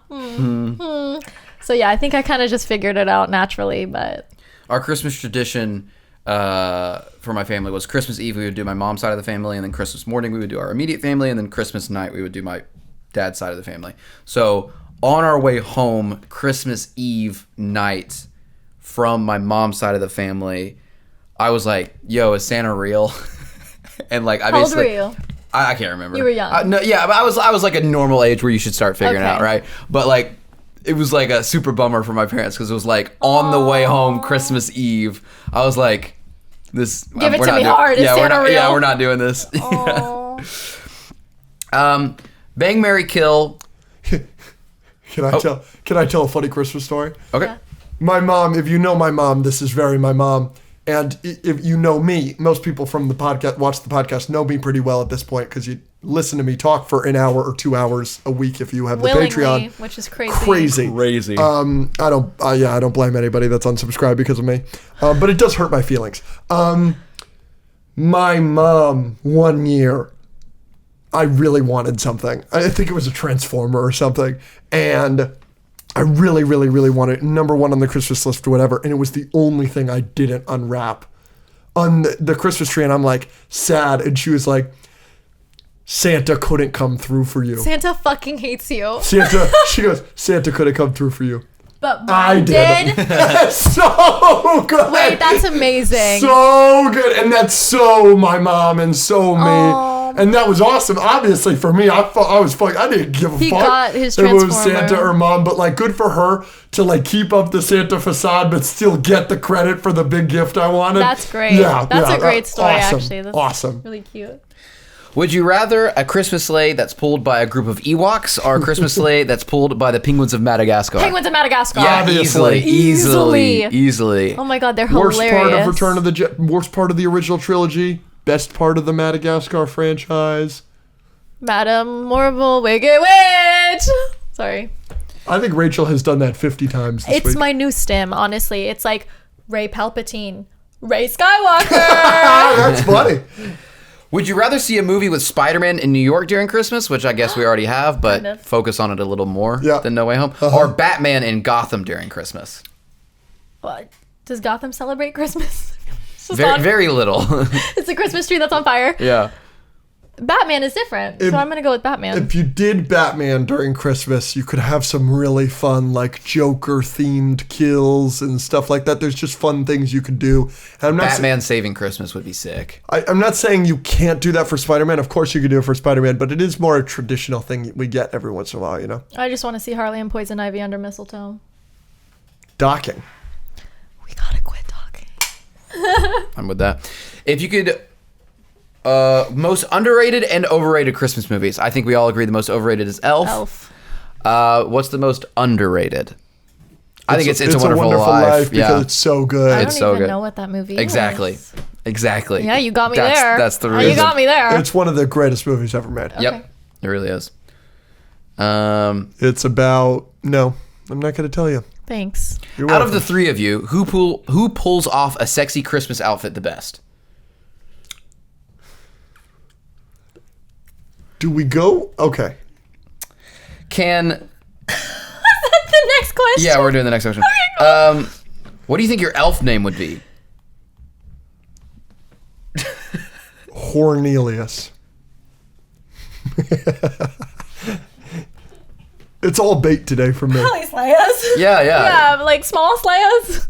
Speaker 2: So yeah, I think I kind of just figured it out naturally. But
Speaker 1: Our Christmas tradition for my family was Christmas Eve we would do my mom's side of the family, and then Christmas morning we would do our immediate family, and then Christmas night we would do my dad's side of the family. So on our way home, Christmas Eve night from my mom's side of the family, I was like, yo, is Santa real? And like I
Speaker 2: how old
Speaker 1: basically
Speaker 2: were you?
Speaker 1: I can't remember.
Speaker 2: You were young.
Speaker 1: No, yeah, but I was like a normal age where you should start figuring it
Speaker 2: Okay.
Speaker 1: out, right? But like it was like a super bummer for my parents because it was like on the way home Christmas Eve. I was like, this
Speaker 2: Give it
Speaker 1: we're
Speaker 2: to
Speaker 1: not
Speaker 2: me
Speaker 1: doing-
Speaker 2: hard. Is
Speaker 1: Yeah,
Speaker 2: Santa real?
Speaker 1: yeah, we're not doing this.
Speaker 2: Oh.
Speaker 1: Bang, Marry, Kill.
Speaker 4: can I tell a funny Christmas story?
Speaker 1: Okay.
Speaker 4: My mom, if you know my mom, this is very my mom. And if you know me, most people from the podcast, watch the podcast, know me pretty well at this point because you listen to me talk for an hour or 2 hours a week if you have the
Speaker 2: Willingly,
Speaker 4: Patreon.
Speaker 2: which is crazy.
Speaker 4: Crazy. I don't blame anybody that's unsubscribed because of me. But it does hurt my feelings. My mom, one year, I really wanted something. I think it was a Transformer or something. And I really, really, really wanted number 1 on the Christmas list or whatever. And it was the only thing I didn't unwrap on the Christmas tree. And I'm like, sad. And she was like, Santa couldn't come through for you.
Speaker 2: Santa fucking hates you.
Speaker 4: She goes, Santa couldn't come through for you.
Speaker 2: But
Speaker 4: I
Speaker 2: mine
Speaker 4: did.
Speaker 2: did.
Speaker 4: So good.
Speaker 2: Wait, that's amazing.
Speaker 4: So good. And that's so my mom and so me.
Speaker 2: Aw.
Speaker 4: And that was awesome. Obviously for me, I was fucking, I didn't give a
Speaker 2: He
Speaker 4: fuck.
Speaker 2: got his
Speaker 4: if it was
Speaker 2: Transformer.
Speaker 4: Santa or mom, but like good for her to like keep up the Santa facade, but still get the credit for the big gift I wanted.
Speaker 2: That's great.
Speaker 4: Yeah.
Speaker 2: That's a great story,
Speaker 4: awesome,
Speaker 2: actually. That's
Speaker 4: awesome.
Speaker 2: really cute.
Speaker 1: Would you rather a Christmas sleigh that's pulled by a group of Ewoks or a Christmas sleigh that's pulled by the penguins of Madagascar?
Speaker 2: Penguins of Madagascar.
Speaker 1: Yeah,
Speaker 4: Obviously.
Speaker 1: easily.
Speaker 2: Oh my god, they're
Speaker 4: Worst
Speaker 2: hilarious.
Speaker 4: part of Return of the worst part of the original trilogy. Best part of the Madagascar franchise.
Speaker 2: Madam Morrible Wicked Witch. Sorry.
Speaker 4: I think Rachel has done that 50 times this
Speaker 2: It's
Speaker 4: week.
Speaker 2: my new stim, honestly. It's like Ray Palpatine, Ray Skywalker.
Speaker 4: That's funny.
Speaker 1: Would you rather see a movie with Spider-Man in New York during Christmas, which I guess we already have, but
Speaker 2: Kind of.
Speaker 1: focus on it a little more
Speaker 4: Yeah.
Speaker 1: than No Way Home, or Batman in Gotham during Christmas?
Speaker 2: What? Does Gotham celebrate Christmas? It's just
Speaker 1: Very,
Speaker 2: on-
Speaker 1: very little.
Speaker 2: It's a Christmas tree that's on fire.
Speaker 1: Yeah.
Speaker 2: Batman is different, so I'm gonna go with Batman.
Speaker 4: If you did Batman during Christmas, you could have some really fun, like Joker-themed kills and stuff like that. There's just fun things you could do. And I'm not
Speaker 1: Batman saving Christmas would be sick.
Speaker 4: I'm not saying you can't do that for Spider-Man. Of course you could do it for Spider-Man, but it is more a traditional thing we get every once in a while, you know?
Speaker 2: I just want to see Harley and Poison Ivy under mistletoe.
Speaker 4: Docking.
Speaker 2: We gotta quit talking.
Speaker 1: I'm with that. If you could, most underrated and overrated Christmas movies. I think we all agree the most overrated is Elf. What's the most underrated? I think it's a Wonderful Life.
Speaker 4: because
Speaker 1: Yeah,
Speaker 4: it's so good.
Speaker 2: I
Speaker 1: It's
Speaker 2: don't
Speaker 1: so
Speaker 2: even
Speaker 1: good.
Speaker 2: know what that movie
Speaker 1: exactly.
Speaker 2: is.
Speaker 1: Exactly.
Speaker 2: Yeah, you got me
Speaker 1: That's-
Speaker 2: there.
Speaker 1: That's the
Speaker 2: Oh,
Speaker 1: reason.
Speaker 2: you got me there.
Speaker 4: It's one of the greatest movies ever made.
Speaker 2: Okay.
Speaker 1: Yep, it really is.
Speaker 4: It's about, no, I'm not going to tell you.
Speaker 2: Thanks.
Speaker 4: You're
Speaker 1: Out of
Speaker 4: welcome.
Speaker 1: the three of you, who pulls off a sexy Christmas outfit the best?
Speaker 4: Do we go? Okay.
Speaker 1: Can
Speaker 2: The next question.
Speaker 1: yeah, we're doing the next question. What do you think your elf name would be?
Speaker 4: Hornelius. It's all bait today for me.
Speaker 2: Probably Slayas.
Speaker 1: Yeah.
Speaker 2: Yeah, like small Slayas.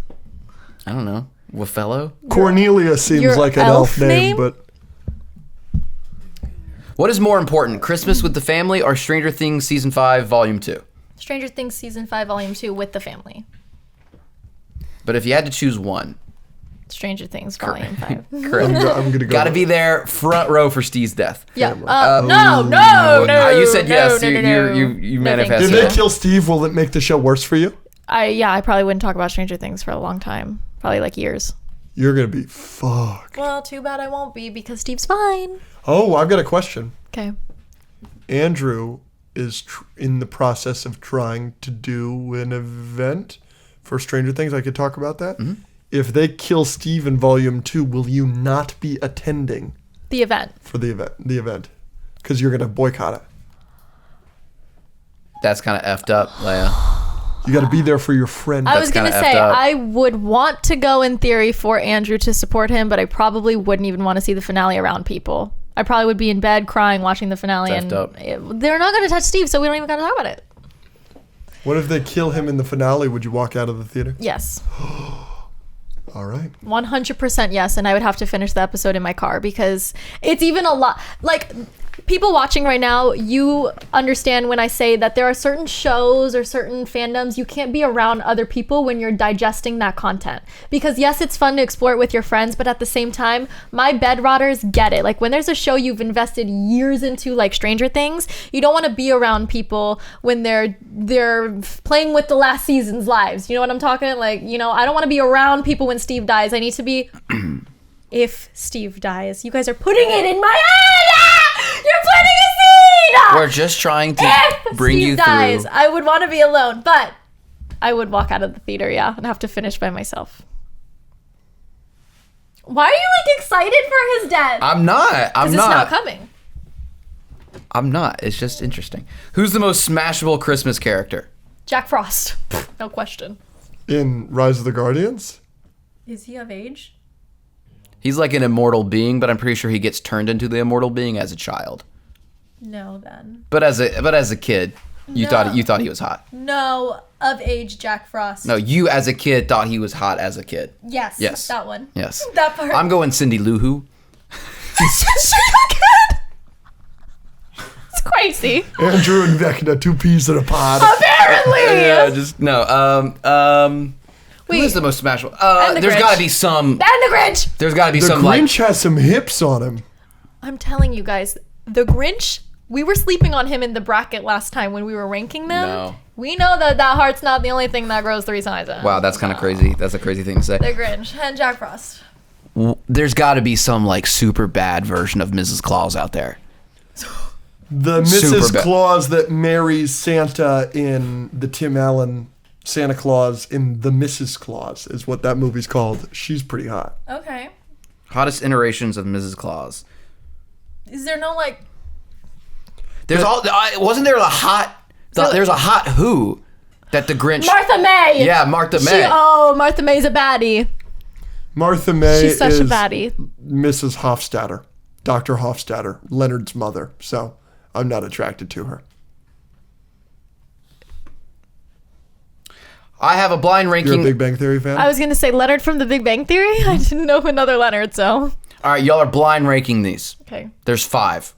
Speaker 1: I don't know. Waffello?
Speaker 4: Cornelia seems
Speaker 2: Your
Speaker 4: like an
Speaker 2: elf
Speaker 4: elf name,
Speaker 2: name?
Speaker 4: but
Speaker 1: What is more important, Christmas with the family or Stranger Things Season 5, Volume 2?
Speaker 2: Stranger Things Season 5, Volume 2 with the family.
Speaker 1: But if you had to choose one.
Speaker 2: Stranger Things Volume 5.
Speaker 1: Correct.
Speaker 4: I'm gonna go.
Speaker 1: Gotta be there, front row for Steve's death.
Speaker 2: Yeah. No.
Speaker 1: You said yes.
Speaker 2: No.
Speaker 1: You
Speaker 2: No,
Speaker 1: manifested.
Speaker 2: thank
Speaker 4: Did
Speaker 2: you.
Speaker 4: they kill Steve? Will it make the show worse for you?
Speaker 2: I probably wouldn't talk about Stranger Things for a long time. Probably like years.
Speaker 4: You're gonna be fucked.
Speaker 2: Well, too bad I won't be because Steve's fine.
Speaker 4: Oh, I've got a question.
Speaker 2: Okay.
Speaker 4: Andrew is in the process of trying to do an event for Stranger Things. I could talk about that.
Speaker 1: Mm-hmm.
Speaker 4: If they kill Steve in Volume 2, will you not be attending
Speaker 2: The event.
Speaker 4: for the event? Because you're gonna boycott it.
Speaker 1: That's kind of effed up, Leia.
Speaker 4: You got to be there for your friend.
Speaker 2: I was going to
Speaker 1: kinda
Speaker 2: say,
Speaker 1: effed up.
Speaker 2: I would want to go in theory for Andrew to support him, but I probably wouldn't even want to see the finale around people. I probably would be in bed crying watching the finale,
Speaker 1: It's
Speaker 2: and
Speaker 1: effed up.
Speaker 2: they're not going to touch Steve, so we don't even got to talk about it.
Speaker 4: What if they kill him in the finale? Would you walk out of the theater?
Speaker 2: Yes.
Speaker 4: All right.
Speaker 2: 100% yes, and I would have to finish the episode in my car because it's even a lot. Like, people watching right now, you understand when I say that there are certain shows or certain fandoms you can't be around other people when you're digesting that content. Because yes, it's fun to explore it with your friends, but at the same time, my bed rotters get it. Like, when there's a show you've invested years into, like Stranger Things, you don't want to be around people when they're playing with the last season's lives. You know what I'm talking? Like, I don't want to be around people when Steve dies. I need to be if Steve dies. You guys are putting it in my head. You're planting a seed.
Speaker 1: We're just trying to
Speaker 2: If
Speaker 1: bring
Speaker 2: Steve
Speaker 1: you
Speaker 2: dies,
Speaker 1: through.
Speaker 2: I would want to be alone, but I would walk out of the theater, and have to finish by myself. Why are you like excited for his death?
Speaker 1: I'm not. I'm
Speaker 2: Because it's not
Speaker 1: not.
Speaker 2: coming.
Speaker 1: I'm not. It's just interesting. Who's the most smashable Christmas character?
Speaker 2: Jack Frost, no question.
Speaker 4: In Rise of the Guardians?
Speaker 2: Is he of age?
Speaker 1: He's like an immortal being, but I'm pretty sure he gets turned into the immortal being as a child.
Speaker 2: No, then.
Speaker 1: But as a kid, you
Speaker 2: No.
Speaker 1: thought he was hot.
Speaker 2: No, of age Jack Frost.
Speaker 1: No, you as a kid thought he was hot as a kid.
Speaker 2: Yes.
Speaker 1: Yes.
Speaker 2: That one.
Speaker 1: Yes.
Speaker 2: That part.
Speaker 1: I'm going Cindy Lou Who.
Speaker 2: It's crazy.
Speaker 4: Andrew and Vecna, two peas in a pod.
Speaker 2: Apparently.
Speaker 1: Yeah, just no.
Speaker 2: Wait.
Speaker 1: Who's the most smashable?
Speaker 2: And the
Speaker 1: There's
Speaker 2: Grinch.
Speaker 1: got to be some.
Speaker 2: And the Grinch.
Speaker 1: There's got to be
Speaker 4: The
Speaker 1: some
Speaker 4: Grinch has some hips on him.
Speaker 2: I'm telling you guys, the Grinch, we were sleeping on him in the bracket last time when we were ranking them.
Speaker 1: No.
Speaker 2: We know that heart's not the only thing that grows 3 sizes.
Speaker 1: Wow, that's kind of crazy. That's a crazy thing to say.
Speaker 2: The Grinch and Jack Frost.
Speaker 1: There's got to be some like super bad version of Mrs. Claus out there.
Speaker 4: The
Speaker 1: Super
Speaker 4: Mrs.
Speaker 1: bad.
Speaker 4: Claus that marries Santa in the Tim Allen Santa Claus in The Mrs. Claus is what that movie's called. She's pretty hot.
Speaker 2: Okay.
Speaker 1: Hottest iterations of Mrs. Claus.
Speaker 2: Is there no like?
Speaker 1: There's all. Wasn't there a hot? There's a hot who that the Grinch.
Speaker 2: Martha May.
Speaker 1: Yeah, Martha May.
Speaker 2: Martha May's a baddie.
Speaker 4: Martha May
Speaker 2: She's such
Speaker 4: is
Speaker 2: a baddie.
Speaker 4: Mrs. Hofstadter, Dr. Hofstadter, Leonard's mother. So I'm not attracted to her.
Speaker 1: I have a blind
Speaker 4: You're
Speaker 1: ranking.
Speaker 4: a Big Bang Theory fan?
Speaker 2: I was gonna say Leonard from The Big Bang Theory. I didn't know another Leonard, so
Speaker 1: All right, y'all are blind ranking these.
Speaker 2: okay.
Speaker 1: There's 5.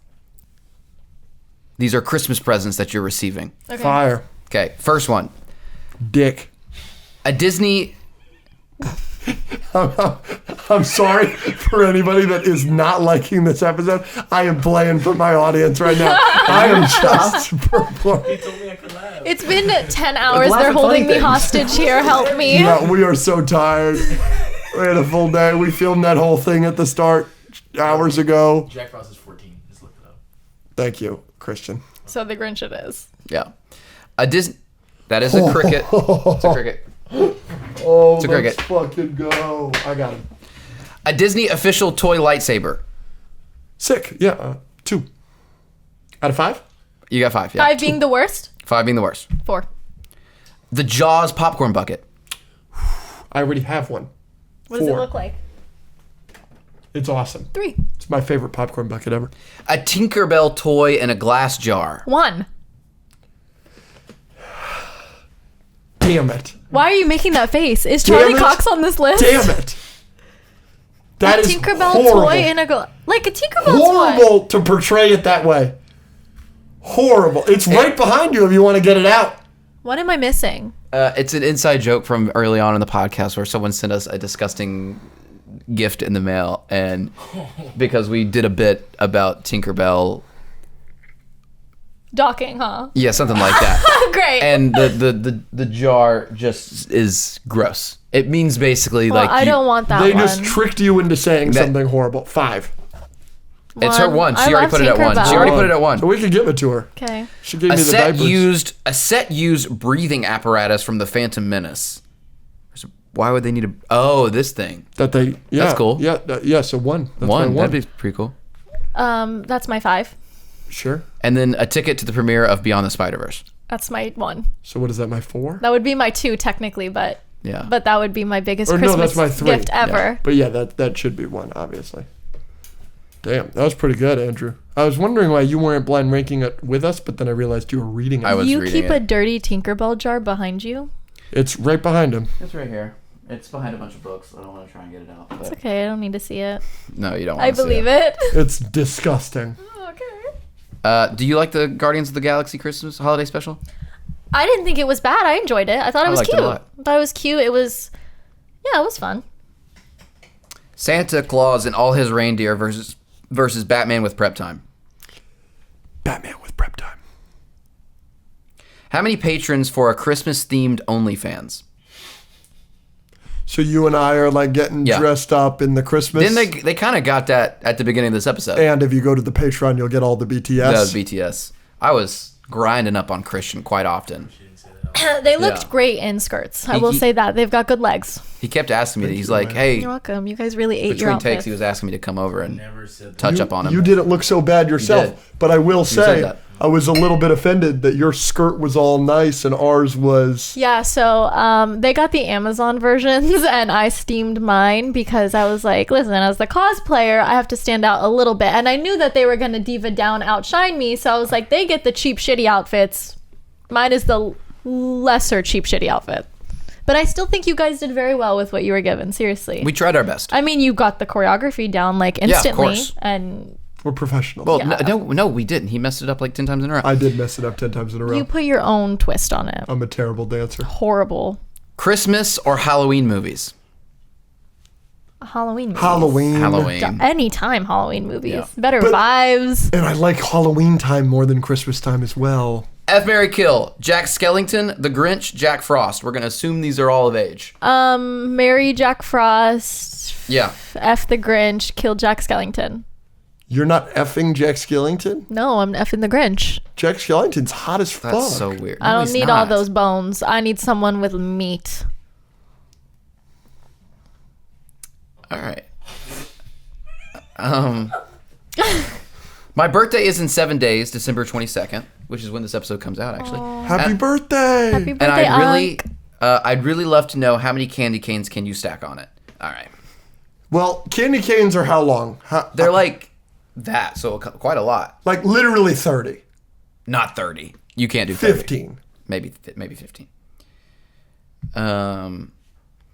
Speaker 1: These are Christmas presents that you're receiving.
Speaker 2: Okay.
Speaker 4: Fire.
Speaker 1: Okay, first one.
Speaker 4: Dick.
Speaker 1: A Disney.
Speaker 4: I'm sorry for anybody that is not liking this episode. I am playing for my audience right now. I am just perplexed.
Speaker 5: Told me I could laugh.
Speaker 2: It's been 10 hours.
Speaker 1: laugh
Speaker 2: They're
Speaker 1: at
Speaker 2: holding
Speaker 1: funny
Speaker 2: me
Speaker 1: things.
Speaker 2: hostage here. Help me.
Speaker 4: Yeah, we are so tired. We had a full day. We filmed that whole thing at the start hours ago.
Speaker 5: Jack Frost is 14. Just look it up.
Speaker 4: Thank you, Christian.
Speaker 2: So the Grinch it is.
Speaker 1: Yeah. A Disney. That is a cricket. It's a cricket.
Speaker 4: Oh,
Speaker 1: It's a cricket.
Speaker 4: let's fucking go. I got him.
Speaker 1: A Disney official toy lightsaber.
Speaker 4: Sick. Yeah, 2 out of 5.
Speaker 1: You got 5. Yeah.
Speaker 2: 5 being the worst.
Speaker 1: 5 being the worst.
Speaker 2: 4.
Speaker 1: The Jaws popcorn bucket.
Speaker 4: I already have one.
Speaker 2: What does it
Speaker 4: 4.
Speaker 2: look like?
Speaker 4: It's awesome.
Speaker 2: 3.
Speaker 4: It's my favorite popcorn bucket ever.
Speaker 1: A Tinkerbell toy in a glass jar.
Speaker 2: 1.
Speaker 4: Damn it.
Speaker 2: Why are you making that face? Is Charlie
Speaker 4: Damn it.
Speaker 2: Cox on this list?
Speaker 4: Damn it. That
Speaker 2: a
Speaker 4: is
Speaker 2: Tinkerbell
Speaker 4: horrible.
Speaker 2: toy in a like a Tinkerbell toy.
Speaker 4: Horrible to portray it that way. Horrible. It's right behind you if you want to get it out.
Speaker 2: What am I missing?
Speaker 1: It's an inside joke from early on in the podcast where someone sent us a disgusting gift in the mail, and because we did a bit about Tinkerbell.
Speaker 2: Docking, huh?
Speaker 1: Yeah, something like that.
Speaker 2: Great.
Speaker 1: And the jar just is gross. It means basically
Speaker 2: well,
Speaker 1: like
Speaker 2: I don't want that
Speaker 4: They
Speaker 2: one.
Speaker 4: just tricked you into saying something horrible. 5.
Speaker 1: It's her one.
Speaker 2: I
Speaker 1: She already
Speaker 2: love
Speaker 1: put it at 1. She
Speaker 2: Tinkerbell.
Speaker 1: already put it at 1.
Speaker 4: So we can give it to her.
Speaker 2: Okay.
Speaker 4: She gave me
Speaker 1: A
Speaker 4: the
Speaker 1: set
Speaker 4: diapers.
Speaker 1: used breathing apparatus from the Phantom Menace. Why would they need this thing?
Speaker 4: That they. Yeah.
Speaker 1: That's cool.
Speaker 4: Yeah. Yeah. So 1. That's my
Speaker 1: 1. That'd be pretty cool.
Speaker 2: That's my 5.
Speaker 4: Sure.
Speaker 1: And then a ticket to the premiere of Beyond the Spider-Verse.
Speaker 2: That's my 1.
Speaker 4: So what is that? My 4.
Speaker 2: That would be my 2 technically, but
Speaker 1: Yeah.
Speaker 2: but that would be my biggest
Speaker 4: Or no,
Speaker 2: Christmas
Speaker 4: that's my 3.
Speaker 2: gift ever.
Speaker 4: But yeah, that should be 1, obviously. Damn, that was pretty good, Andrew. I was wondering why you weren't blind ranking it with us, but then I realized you were reading it.
Speaker 1: I was
Speaker 2: You
Speaker 1: reading
Speaker 2: keep
Speaker 1: it.
Speaker 2: a dirty Tinkerbell jar behind you?
Speaker 4: It's right behind him.
Speaker 1: It's right here. It's behind a bunch of books. I don't want to try and get it out.
Speaker 2: It's okay, I don't need to see it.
Speaker 1: No, you don't want
Speaker 2: I
Speaker 1: to see
Speaker 2: believe
Speaker 1: it.
Speaker 2: it.
Speaker 4: It's disgusting.
Speaker 2: Okay.
Speaker 1: Do you like the Guardians of the Galaxy Christmas holiday special?
Speaker 2: I didn't think it was bad. I enjoyed it. I thought it was
Speaker 1: liked it a
Speaker 2: cute.
Speaker 1: lot.
Speaker 2: I thought it was cute. It was fun.
Speaker 1: Santa Claus and all his reindeer versus Batman with prep time.
Speaker 4: Batman with prep time.
Speaker 1: How many patrons for a Christmas-themed OnlyFans?
Speaker 4: So you and I are like getting
Speaker 1: Yeah.
Speaker 4: dressed up in the Christmas.
Speaker 1: Then they kind of got that at the beginning of this episode.
Speaker 4: And if you go to the Patreon, you'll get all the BTS.
Speaker 1: That was BTS. I was grinding up on Christian quite often.
Speaker 2: They looked
Speaker 1: Yeah.
Speaker 2: great in skirts. I will
Speaker 1: He-
Speaker 2: say that. They've got good legs.
Speaker 1: He kept asking me. He's like, "Hey."
Speaker 2: You're welcome. You guys really ate your
Speaker 1: Between
Speaker 2: outfit.
Speaker 1: takes, he was asking me to come over and
Speaker 5: Never said that.
Speaker 1: touch up on him.
Speaker 4: You didn't look so bad
Speaker 1: did.
Speaker 4: yourself. But I will
Speaker 1: said
Speaker 4: say,
Speaker 1: that.
Speaker 4: I was a little bit offended that your skirt was all nice and ours was...
Speaker 2: Yeah, so they got the Amazon versions and I steamed mine because I was like, listen, as the cosplayer, I have to stand out a little bit. And I knew that they were going to diva down outshine me. So I was like, they get the cheap, shitty outfits. Mine is the lesser cheap, shitty outfit. But I still think you guys did very well with what you were given. Seriously.
Speaker 1: We tried our best.
Speaker 2: I mean, you got the choreography down like
Speaker 1: of
Speaker 2: instantly.
Speaker 1: course.
Speaker 2: And
Speaker 4: We're professionals.
Speaker 1: Well,
Speaker 2: Yeah.
Speaker 1: no, we didn't. He messed it up like 10 times in a row.
Speaker 4: I did mess it up 10 times in a row.
Speaker 2: you put your own twist on it.
Speaker 4: I'm a terrible dancer.
Speaker 2: Horrible.
Speaker 1: Christmas or Halloween movies?
Speaker 2: Halloween movies.
Speaker 1: Halloween.
Speaker 2: Anytime Halloween movies.
Speaker 1: Yeah.
Speaker 2: Better
Speaker 4: But-
Speaker 2: vibes.
Speaker 4: And I like Halloween time more than Christmas time as well.
Speaker 1: F, Marry, Kill. Jack Skellington, The Grinch, Jack Frost. We're going to assume these are all of age.
Speaker 2: Marry Jack Frost.
Speaker 1: Yeah.
Speaker 2: F the Grinch. Kill Jack Skellington.
Speaker 4: You're not effing Jack Skellington?
Speaker 2: No, I'm effing the Grinch.
Speaker 4: Jack Skellington's hot as fuck.
Speaker 1: That's so weird.
Speaker 2: I
Speaker 1: No,
Speaker 2: don't
Speaker 1: he's
Speaker 2: need all
Speaker 1: not.
Speaker 2: those bones. I need someone with meat.
Speaker 1: All right. My birthday is in 7 days, December 22nd, which is when this episode comes out, actually.
Speaker 4: Happy birthday!
Speaker 2: Happy birthday,
Speaker 1: And
Speaker 2: Unc.
Speaker 1: I'd really love to know how many candy canes can you stack on it. All right.
Speaker 4: Well, candy canes are how long?
Speaker 1: They're like that, so quite a lot.
Speaker 4: like literally 30.
Speaker 1: Not 30. You can't do 30.
Speaker 4: 15.
Speaker 1: Maybe 15.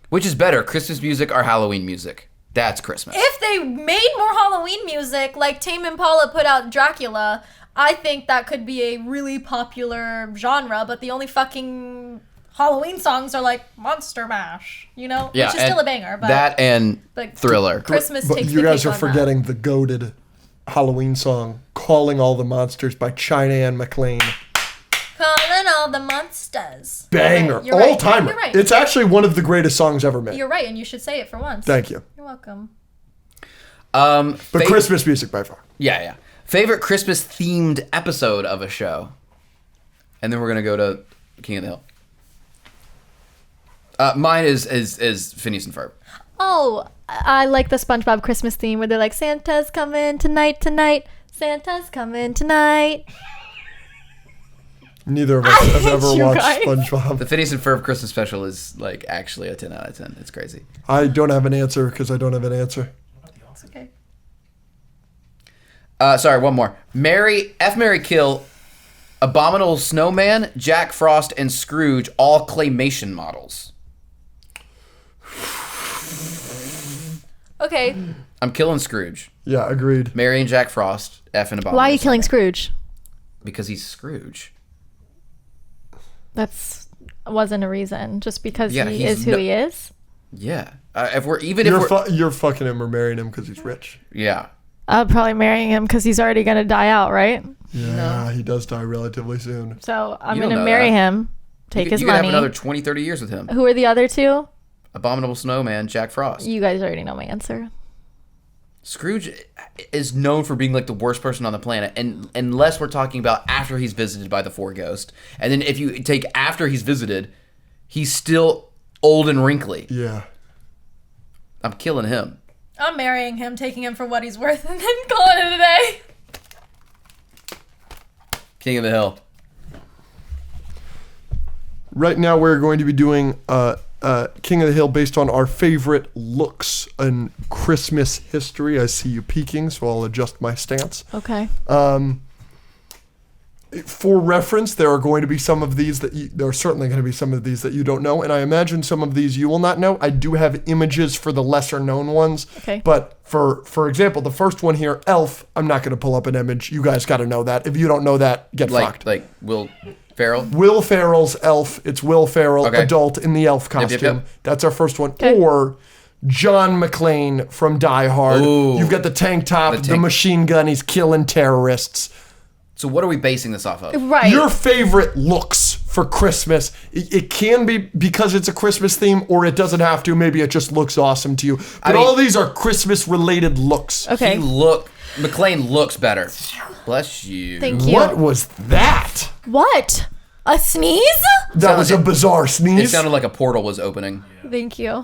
Speaker 1: Which is better, Christmas music or Halloween music? That's Christmas.
Speaker 2: If they made more Halloween music, like Tame Impala put out Dracula, I think that could be a really popular genre, but the only fucking Halloween songs are like Monster Mash, you know?
Speaker 1: Yeah,
Speaker 2: Which is
Speaker 1: and
Speaker 2: still a banger, but
Speaker 1: that and
Speaker 2: but
Speaker 1: Thriller.
Speaker 2: Christmas
Speaker 4: But
Speaker 2: takes
Speaker 4: you
Speaker 2: the
Speaker 4: guys
Speaker 2: cake
Speaker 4: are
Speaker 2: on
Speaker 4: forgetting the goated Halloween song, Calling All the Monsters by China Ann McLean.
Speaker 2: that. Calling all the monsters.
Speaker 4: Banger.
Speaker 2: You're right.
Speaker 4: All timer.
Speaker 2: You're right.
Speaker 4: It's actually one of the greatest songs ever made.
Speaker 2: You're right, and you should say it for once.
Speaker 4: Thank you.
Speaker 2: You're welcome.
Speaker 4: But Christmas music by far.
Speaker 1: Yeah. Favorite Christmas themed episode of a show. And then we're gonna go to King of the Hill. Mine is Phineas and Ferb.
Speaker 2: Oh, I like the SpongeBob Christmas theme where they're like, Santa's coming tonight. Santa's coming tonight.
Speaker 4: Neither of us have ever
Speaker 2: you
Speaker 4: watched
Speaker 2: guys.
Speaker 4: SpongeBob.
Speaker 1: The Phineas and Ferb Christmas special is like actually a 10 out of 10. It's crazy.
Speaker 4: I don't have an answer because I don't have an answer.
Speaker 2: It's okay.
Speaker 1: Sorry, one more. Marry, Kill, Abominable Snowman, Jack Frost, and Scrooge, all claymation models.
Speaker 2: Okay.
Speaker 1: I'm killing Scrooge.
Speaker 4: Yeah, agreed.
Speaker 1: Marrying Jack Frost. F and Abominable.
Speaker 2: Why are you killing Scrooge?
Speaker 1: Because he's Scrooge.
Speaker 2: That's wasn't a reason. Just because
Speaker 1: Yeah,
Speaker 2: he
Speaker 1: he's
Speaker 2: is who he is.
Speaker 1: Yeah. If we're
Speaker 4: You're fucking him or marrying him because he's rich.
Speaker 1: yeah.
Speaker 2: I'm probably marrying him because he's already gonna die out, right?
Speaker 4: Yeah, he does die relatively soon.
Speaker 2: So I'm
Speaker 1: You don't
Speaker 2: gonna
Speaker 1: know
Speaker 2: marry
Speaker 1: that.
Speaker 2: him, take his
Speaker 1: you could
Speaker 2: money.
Speaker 1: have another 20, 30 years with him.
Speaker 2: Who are the other two?
Speaker 1: Abominable Snowman, Jack Frost.
Speaker 2: You guys already know my answer.
Speaker 1: Scrooge is known for being like the worst person on the planet, and unless we're talking about after he's visited by the Four Ghost, and then if you take after he's visited, he's still old and wrinkly.
Speaker 4: Yeah.
Speaker 1: I'm killing him.
Speaker 2: I'm marrying him, taking him for what he's worth, and then calling it a day.
Speaker 1: King of the Hill.
Speaker 4: Right now we're going to be doing King of the Hill based on our favorite looks in Christmas history. I see you peeking, so I'll adjust my stance.
Speaker 2: Okay.
Speaker 4: For reference, there are going to be some of these there are certainly going to be some of these that you don't know, and I imagine some of these you will not know. I do have images for the lesser known ones.
Speaker 2: Okay.
Speaker 4: But for example, the first one here, Elf, I'm not going to pull up an image. You guys got to know that. If you don't know that, get fucked.
Speaker 1: Like Will Ferrell.
Speaker 4: Will Ferrell's Elf. It's Will Ferrell,
Speaker 1: Okay.
Speaker 4: adult in the elf costume.
Speaker 1: yep.
Speaker 4: That's our first one.
Speaker 2: Okay.
Speaker 4: Or John McClane from Die Hard.
Speaker 1: Ooh.
Speaker 4: You've got the tank top, the
Speaker 1: tank-
Speaker 4: machine gun. He's killing terrorists.
Speaker 1: So what are we basing this off of?
Speaker 2: Right.
Speaker 4: Your favorite looks for Christmas. It can be because it's a Christmas theme, or it doesn't have to. Maybe it just looks awesome to you. But all these are Christmas-related looks.
Speaker 2: Okay.
Speaker 1: McClane looks better. Bless you.
Speaker 2: Thank you.
Speaker 4: What was that?
Speaker 2: What? A sneeze?
Speaker 4: That was a bizarre
Speaker 1: It
Speaker 4: sneeze.
Speaker 1: sounded like a portal was opening.
Speaker 2: Thank you.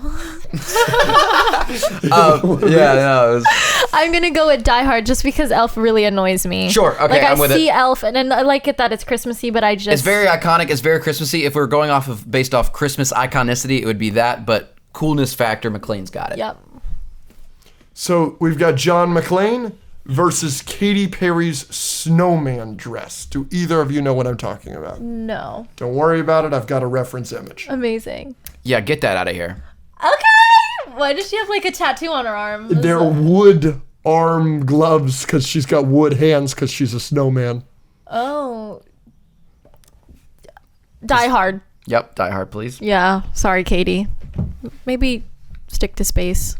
Speaker 1: It was...
Speaker 2: I'm gonna go with Die Hard just because Elf really annoys me.
Speaker 1: Sure, okay,
Speaker 2: like
Speaker 1: I'm with
Speaker 2: I see
Speaker 1: it.
Speaker 2: Elf and I like it that it's Christmassy, but I just
Speaker 1: It's very iconic. It's very Christmassy. If we're going based off Christmas iconicity, it would be that. But coolness factor, McClane's got it.
Speaker 2: Yep.
Speaker 4: So we've got John McClane versus Katy Perry's snowman dress. Do either of you know what I'm talking about?
Speaker 2: No.
Speaker 4: Don't worry about it. I've got a reference image.
Speaker 2: Amazing.
Speaker 1: Yeah, get that out of here.
Speaker 2: Okay. Why does she have like a tattoo on her arm?
Speaker 4: They're wood arm gloves because she's got wood hands because she's a snowman.
Speaker 2: Oh. Die Hard.
Speaker 1: Yep, Die Hard, please.
Speaker 2: Yeah. Sorry, Katie. Maybe stick to space.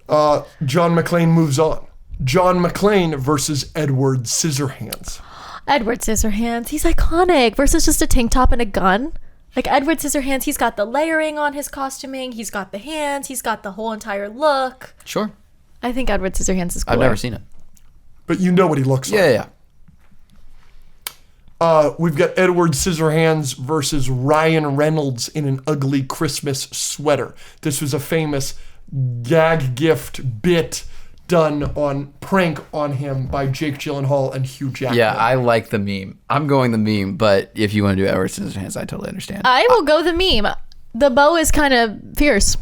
Speaker 4: John McClane moves on. John McClane versus Edward Scissorhands.
Speaker 2: Edward Scissorhands. He's iconic versus just a tank top and a gun. Like Edward Scissorhands, he's got the layering on his costuming. He's got the hands. He's got the whole entire look.
Speaker 1: Sure.
Speaker 2: I think Edward Scissorhands is cooler.
Speaker 1: I've never seen it.
Speaker 4: But you know what he looks like.
Speaker 1: Yeah.
Speaker 4: We've got Edward Scissorhands versus Ryan Reynolds in an ugly Christmas sweater. This was a famous gag gift bit done on prank on him by Jake Gyllenhaal and Hugh Jackman.
Speaker 1: Yeah, I like the meme. I'm going the meme, but if you want to do Edward Scissorhands, I totally understand.
Speaker 2: I will go the meme. The bow is kind of fierce.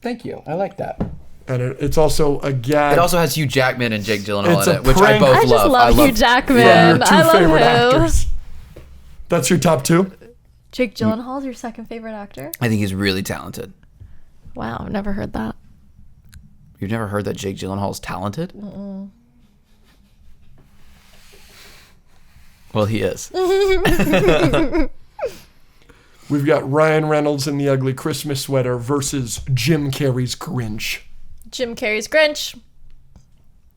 Speaker 1: Thank you. I like that.
Speaker 4: And it's also a gag.
Speaker 1: It also has Hugh Jackman and Jake Gyllenhaal
Speaker 4: It's
Speaker 1: in
Speaker 4: a
Speaker 1: it, which I
Speaker 4: prank.
Speaker 1: both
Speaker 2: I just
Speaker 1: love.
Speaker 2: love Hugh Jackman.
Speaker 4: Your two
Speaker 2: I love
Speaker 4: favorite
Speaker 2: who.
Speaker 4: actors. That's your top two?
Speaker 2: Jake Gyllenhaal's your second favorite actor?
Speaker 1: I think he's really talented.
Speaker 2: Wow, I've never heard that.
Speaker 1: You've never heard that Jake Gyllenhaal's talented? Well, he is.
Speaker 4: We've got Ryan Reynolds in the ugly Christmas sweater versus Jim Carrey's Grinch.
Speaker 2: Jim Carrey's Grinch.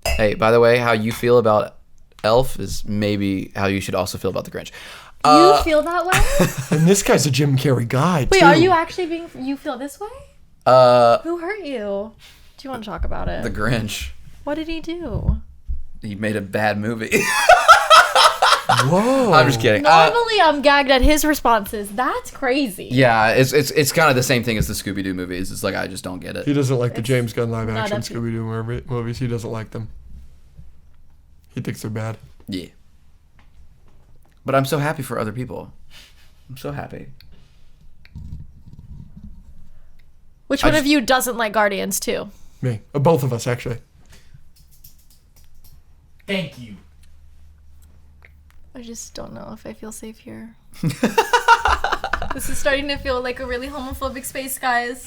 Speaker 1: Hey, by the way, how you feel about Elf is maybe how you should also feel about the Grinch.
Speaker 2: You feel that way?
Speaker 4: And this guy's a Jim Carrey guy,
Speaker 2: Wait,
Speaker 4: too.
Speaker 2: are you actually being... You feel this way? Who hurt you? Do you want to talk about it?
Speaker 1: The Grinch.
Speaker 2: What did he do?
Speaker 1: He made a bad movie.
Speaker 4: Whoa.
Speaker 1: I'm just kidding.
Speaker 2: Normally, I'm gagged at his responses. That's crazy.
Speaker 1: Yeah, it's kind of the same thing as the Scooby-Doo movies. It's like, I just don't get it.
Speaker 4: He doesn't like the James Gunn live-action
Speaker 2: up to you.
Speaker 4: Scooby-Doo movies. He doesn't like them. He thinks they're bad.
Speaker 1: Yeah. But I'm so happy for other people. I'm so happy.
Speaker 2: Which one of you doesn't like Guardians too?
Speaker 4: Me. Both of us, actually.
Speaker 5: Thank you.
Speaker 2: I just don't know if I feel safe here. This is starting to feel like a really homophobic space, guys.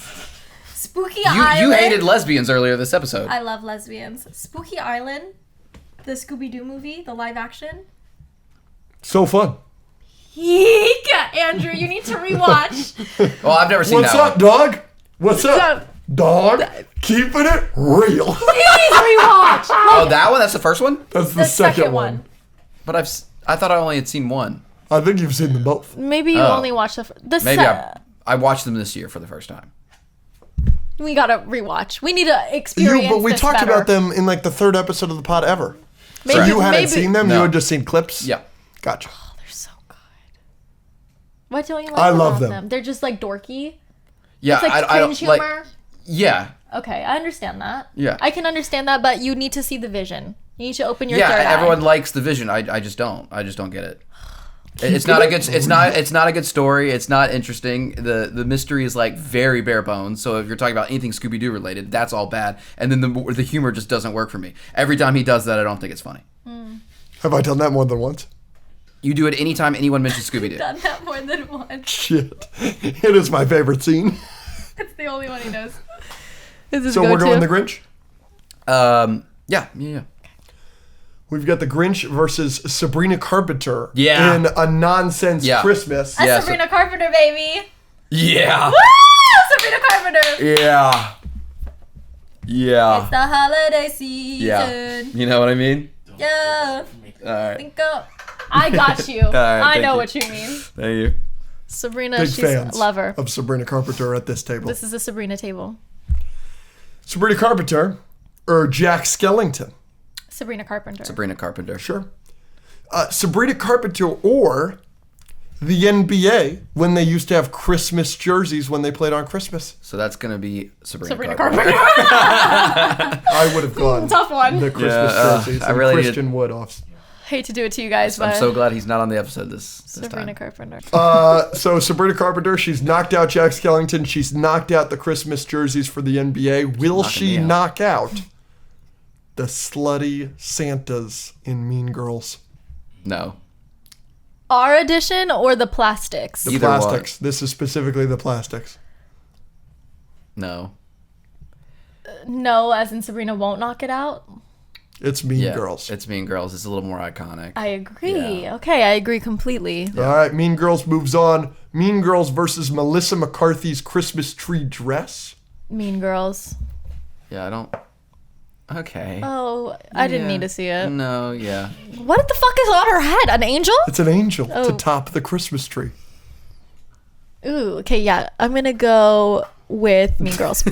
Speaker 2: Spooky
Speaker 1: You
Speaker 2: Island.
Speaker 1: hated lesbians earlier this episode.
Speaker 2: I love lesbians. Spooky Island, the Scooby-Doo movie, the live action.
Speaker 4: So fun.
Speaker 2: Eek! Andrew, you need to rewatch.
Speaker 1: Well, I've never seen
Speaker 4: What's
Speaker 1: that
Speaker 4: up, dog? What's up,
Speaker 2: up?
Speaker 4: dog? Keeping it real.
Speaker 2: Please rewatch.
Speaker 1: Oh, that one? That's the first one?
Speaker 4: That's the,
Speaker 2: The
Speaker 4: second one.
Speaker 1: But I thought I only had seen one.
Speaker 4: I think you've seen them both.
Speaker 2: Maybe you
Speaker 1: Oh.
Speaker 2: only watched the
Speaker 1: Maybe I watched them this year for the first time.
Speaker 2: We gotta rewatch. We need to experience
Speaker 4: But we
Speaker 2: this
Speaker 4: talked
Speaker 2: better.
Speaker 4: about them in like the third episode of the pod ever.
Speaker 2: Maybe,
Speaker 4: So you hadn't
Speaker 2: maybe-
Speaker 4: seen them?
Speaker 1: No.
Speaker 4: You had just seen clips?
Speaker 1: Yeah.
Speaker 4: Gotcha.
Speaker 2: Oh, they're so good. What don't you like
Speaker 4: I
Speaker 2: about
Speaker 4: love them.
Speaker 2: They're just like dorky.
Speaker 1: Yeah,
Speaker 2: It's like
Speaker 1: I don't
Speaker 2: cringe humor.
Speaker 1: like. Yeah,
Speaker 2: Okay, I understand that.
Speaker 1: Yeah.
Speaker 2: I can understand that, but you need to see the vision. You need to open your
Speaker 1: yeah.
Speaker 2: third eye.
Speaker 1: Everyone likes the vision. I just don't. I just don't get it. It's not a good. It's not a good story. It's not interesting. The mystery is like very bare bones. So if you're talking about anything Scooby Doo related, that's all bad. And then the humor just doesn't work for me. Every time he does that, I don't think it's funny.
Speaker 4: Have I done that more than once?
Speaker 1: You do it anytime anyone mentions Scooby Doo.
Speaker 2: Done that more than once.
Speaker 4: Shit. It is my favorite scene.
Speaker 2: It's the only one he knows. This is
Speaker 4: So we're going the Grinch?
Speaker 1: Yeah.
Speaker 4: We've got the Grinch versus Sabrina Carpenter
Speaker 1: Yeah.
Speaker 4: in A Nonsense
Speaker 1: Yeah.
Speaker 4: Christmas.
Speaker 2: That's
Speaker 1: Yeah,
Speaker 2: Sabrina Carpenter, baby.
Speaker 1: Yeah.
Speaker 2: Woo! Sabrina Carpenter.
Speaker 1: Yeah. Yeah.
Speaker 2: It's the holiday season.
Speaker 1: Yeah. You know what I mean?
Speaker 2: Yeah.
Speaker 1: All right.
Speaker 2: Think up. I got you.
Speaker 1: right,
Speaker 2: I
Speaker 1: thank
Speaker 2: know
Speaker 1: you.
Speaker 2: what you mean.
Speaker 1: Thank you.
Speaker 2: Sabrina,
Speaker 4: Big
Speaker 2: she's
Speaker 4: fans
Speaker 2: a lover.
Speaker 4: of Sabrina Carpenter at this table.
Speaker 2: This is a Sabrina table.
Speaker 4: Sabrina Carpenter or Jack Skellington?
Speaker 2: Sabrina Carpenter.
Speaker 1: Sabrina Carpenter.
Speaker 4: Sure. Sabrina Carpenter or the NBA when they used to have Christmas jerseys when they played on Christmas.
Speaker 1: So that's gonna be Sabrina,
Speaker 2: Sabrina
Speaker 1: Carpenter.
Speaker 2: Carpenter.
Speaker 4: I would have gone
Speaker 2: Tough one.
Speaker 4: the Christmas
Speaker 1: Yeah,
Speaker 4: jerseys.
Speaker 1: I
Speaker 4: and
Speaker 1: really
Speaker 4: Christian Wood off.
Speaker 2: Hate to do it to you guys, but
Speaker 1: I'm so glad he's not on the episode this
Speaker 2: Sabrina
Speaker 1: time.
Speaker 2: Carpenter.
Speaker 4: So Sabrina Carpenter, she's knocked out Jack Skellington. She's knocked out the Christmas jerseys for the NBA. Will
Speaker 1: knocking
Speaker 4: she
Speaker 1: me out.
Speaker 4: knock out the slutty Santas in Mean Girls?
Speaker 1: No.
Speaker 2: Our edition or the plastics?
Speaker 4: The
Speaker 1: Either one.
Speaker 4: plastics. This is specifically the plastics.
Speaker 1: No.
Speaker 2: No, as in Sabrina won't knock it out.
Speaker 4: It's Mean
Speaker 1: Yeah.
Speaker 4: Girls.
Speaker 1: It's Mean Girls. It's a little more iconic.
Speaker 2: I agree.
Speaker 1: Yeah.
Speaker 2: Okay, I agree completely.
Speaker 4: All right, Mean Girls moves on. Mean Girls versus Melissa McCarthy's Christmas tree dress.
Speaker 2: Mean Girls.
Speaker 1: Yeah, I don't. Okay.
Speaker 2: Oh, I didn't
Speaker 1: Yeah.
Speaker 2: need to see it.
Speaker 1: No, yeah.
Speaker 2: What the fuck is on her head? An angel?
Speaker 4: It's an angel to
Speaker 2: Oh.
Speaker 4: top the Christmas tree.
Speaker 2: Ooh, okay, yeah. I'm gonna go with Mean Girls.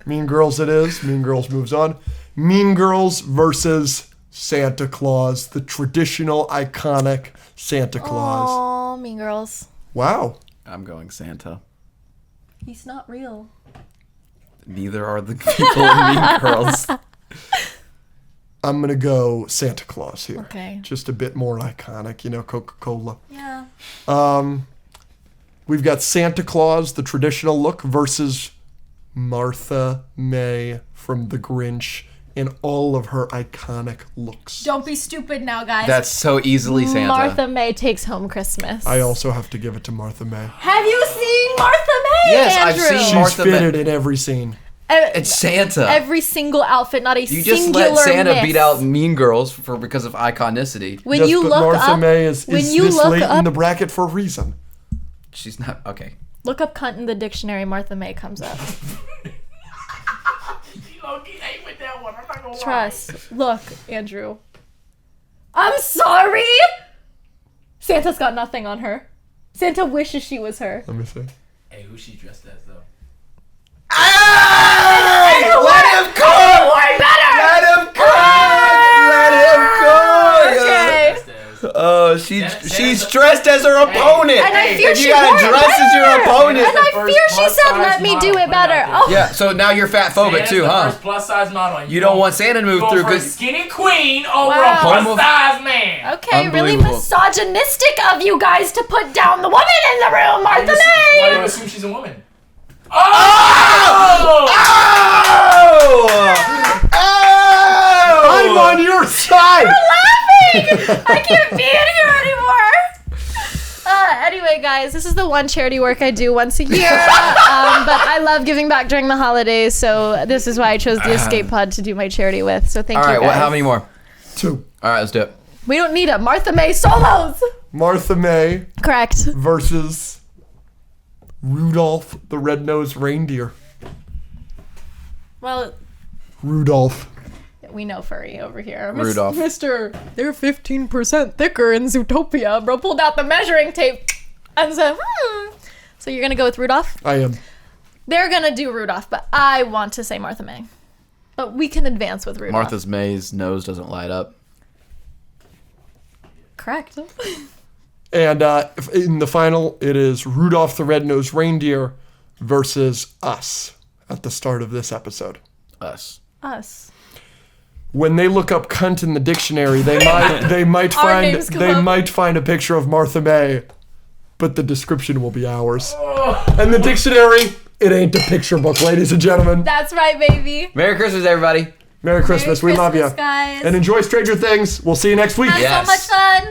Speaker 4: Mean Girls it is. Mean Girls moves on. Mean Girls versus Santa Claus, the traditional, iconic Santa Claus.
Speaker 2: Oh, Mean Girls.
Speaker 4: Wow.
Speaker 1: I'm going Santa.
Speaker 2: He's not real.
Speaker 1: Neither are the people in Mean Girls.
Speaker 4: I'm going to go Santa Claus here.
Speaker 2: Okay.
Speaker 4: Just a bit more iconic, Coca-Cola.
Speaker 2: Yeah.
Speaker 4: We've got Santa Claus, the traditional look, versus Martha May from The Grinch in all of her iconic looks.
Speaker 2: Don't be stupid now, guys.
Speaker 1: That's so easily Santa.
Speaker 2: Martha May takes home Christmas.
Speaker 4: I also have to give it to Martha May.
Speaker 2: Have you seen Martha May,
Speaker 1: Yes, I've
Speaker 2: Andrew?
Speaker 1: seen
Speaker 4: She's
Speaker 1: Martha May.
Speaker 4: fitted in every scene.
Speaker 1: It's Santa.
Speaker 2: Every single outfit, not a
Speaker 1: You just
Speaker 2: singular
Speaker 1: let Santa
Speaker 2: miss.
Speaker 1: beat out Mean Girls because of iconicity.
Speaker 2: When
Speaker 4: Yes,
Speaker 2: you
Speaker 4: but
Speaker 2: look
Speaker 4: Martha
Speaker 2: up,
Speaker 4: May is
Speaker 2: when
Speaker 4: this
Speaker 2: you look
Speaker 4: late in
Speaker 2: up,
Speaker 4: the bracket for a reason.
Speaker 1: She's not okay.
Speaker 2: look up cunt in the dictionary. Martha May comes up. Trust. Look, Andrew. I'm sorry. Santa's got nothing on her. Santa wishes she was her.
Speaker 4: Let me see.
Speaker 5: Hey, who's she dressed as though?
Speaker 1: Hey! Let him cook! Let him cook! Let him cook!
Speaker 2: Okay.
Speaker 5: Dressed as.
Speaker 1: Oh, she's dressed as her opponent.
Speaker 2: And I fear
Speaker 1: If
Speaker 2: she
Speaker 1: you gotta
Speaker 2: wore it
Speaker 1: dress as your
Speaker 2: better.
Speaker 1: opponent.
Speaker 2: And I
Speaker 5: First
Speaker 2: fear she
Speaker 5: plus
Speaker 2: said,
Speaker 5: size
Speaker 2: "Let me do
Speaker 5: model.
Speaker 2: it
Speaker 5: Put
Speaker 2: better."
Speaker 5: it out
Speaker 2: Oh,
Speaker 1: Yeah, so now you're fat phobic
Speaker 5: Santa's
Speaker 1: too,
Speaker 5: the
Speaker 1: huh?
Speaker 5: first plus size model.
Speaker 1: You don't want Santa to move
Speaker 5: go
Speaker 1: through
Speaker 5: for a
Speaker 1: because
Speaker 5: skinny queen over
Speaker 2: Wow.
Speaker 5: a plus
Speaker 1: Homo-
Speaker 5: size man.
Speaker 2: okay. Really
Speaker 1: Unbelievable.
Speaker 2: misogynistic of you guys to put down the woman in the room, Martha
Speaker 5: Why do
Speaker 2: May.
Speaker 5: you assume she's a woman? Oh!
Speaker 4: I'm on your side!
Speaker 2: I can't be in here anymore. Anyway, guys, this is the one charity work I do once a year. But I love giving back during the holidays, so this is why I chose the Escape Pod to do my charity with. So thank
Speaker 1: All
Speaker 2: you
Speaker 1: right,
Speaker 2: guys.
Speaker 1: how many more?
Speaker 4: 2.
Speaker 1: All right, let's do it.
Speaker 2: We don't need a Martha May solos.
Speaker 4: Martha May
Speaker 2: Correct.
Speaker 4: versus Rudolph the Red-Nosed Reindeer.
Speaker 2: Well,
Speaker 4: Rudolph.
Speaker 2: we know furry over here.
Speaker 1: Rudolph.
Speaker 2: Mr. They're 15% thicker in Zootopia. Bro pulled out the measuring tape and said, So you're going to go with Rudolph?
Speaker 4: I am.
Speaker 2: They're going to do Rudolph, but I want to say Martha May. But we can advance with Rudolph.
Speaker 1: Martha May's nose doesn't light up.
Speaker 2: Correct.
Speaker 4: And in the final, it is Rudolph the Red-Nosed Reindeer versus us at the start of this episode.
Speaker 1: Us.
Speaker 2: Us.
Speaker 4: When they look up cunt in the dictionary, they might
Speaker 2: Our names come up.
Speaker 4: find a picture of Martha May, but the description will be ours. And the dictionary, it ain't a picture book, ladies and gentlemen.
Speaker 2: That's right, baby.
Speaker 1: Merry Christmas, everybody.
Speaker 4: Merry Christmas. We love you.
Speaker 2: Guys.
Speaker 4: And enjoy Stranger Things. We'll see you next week.
Speaker 2: Had
Speaker 1: Yes.
Speaker 2: so much fun.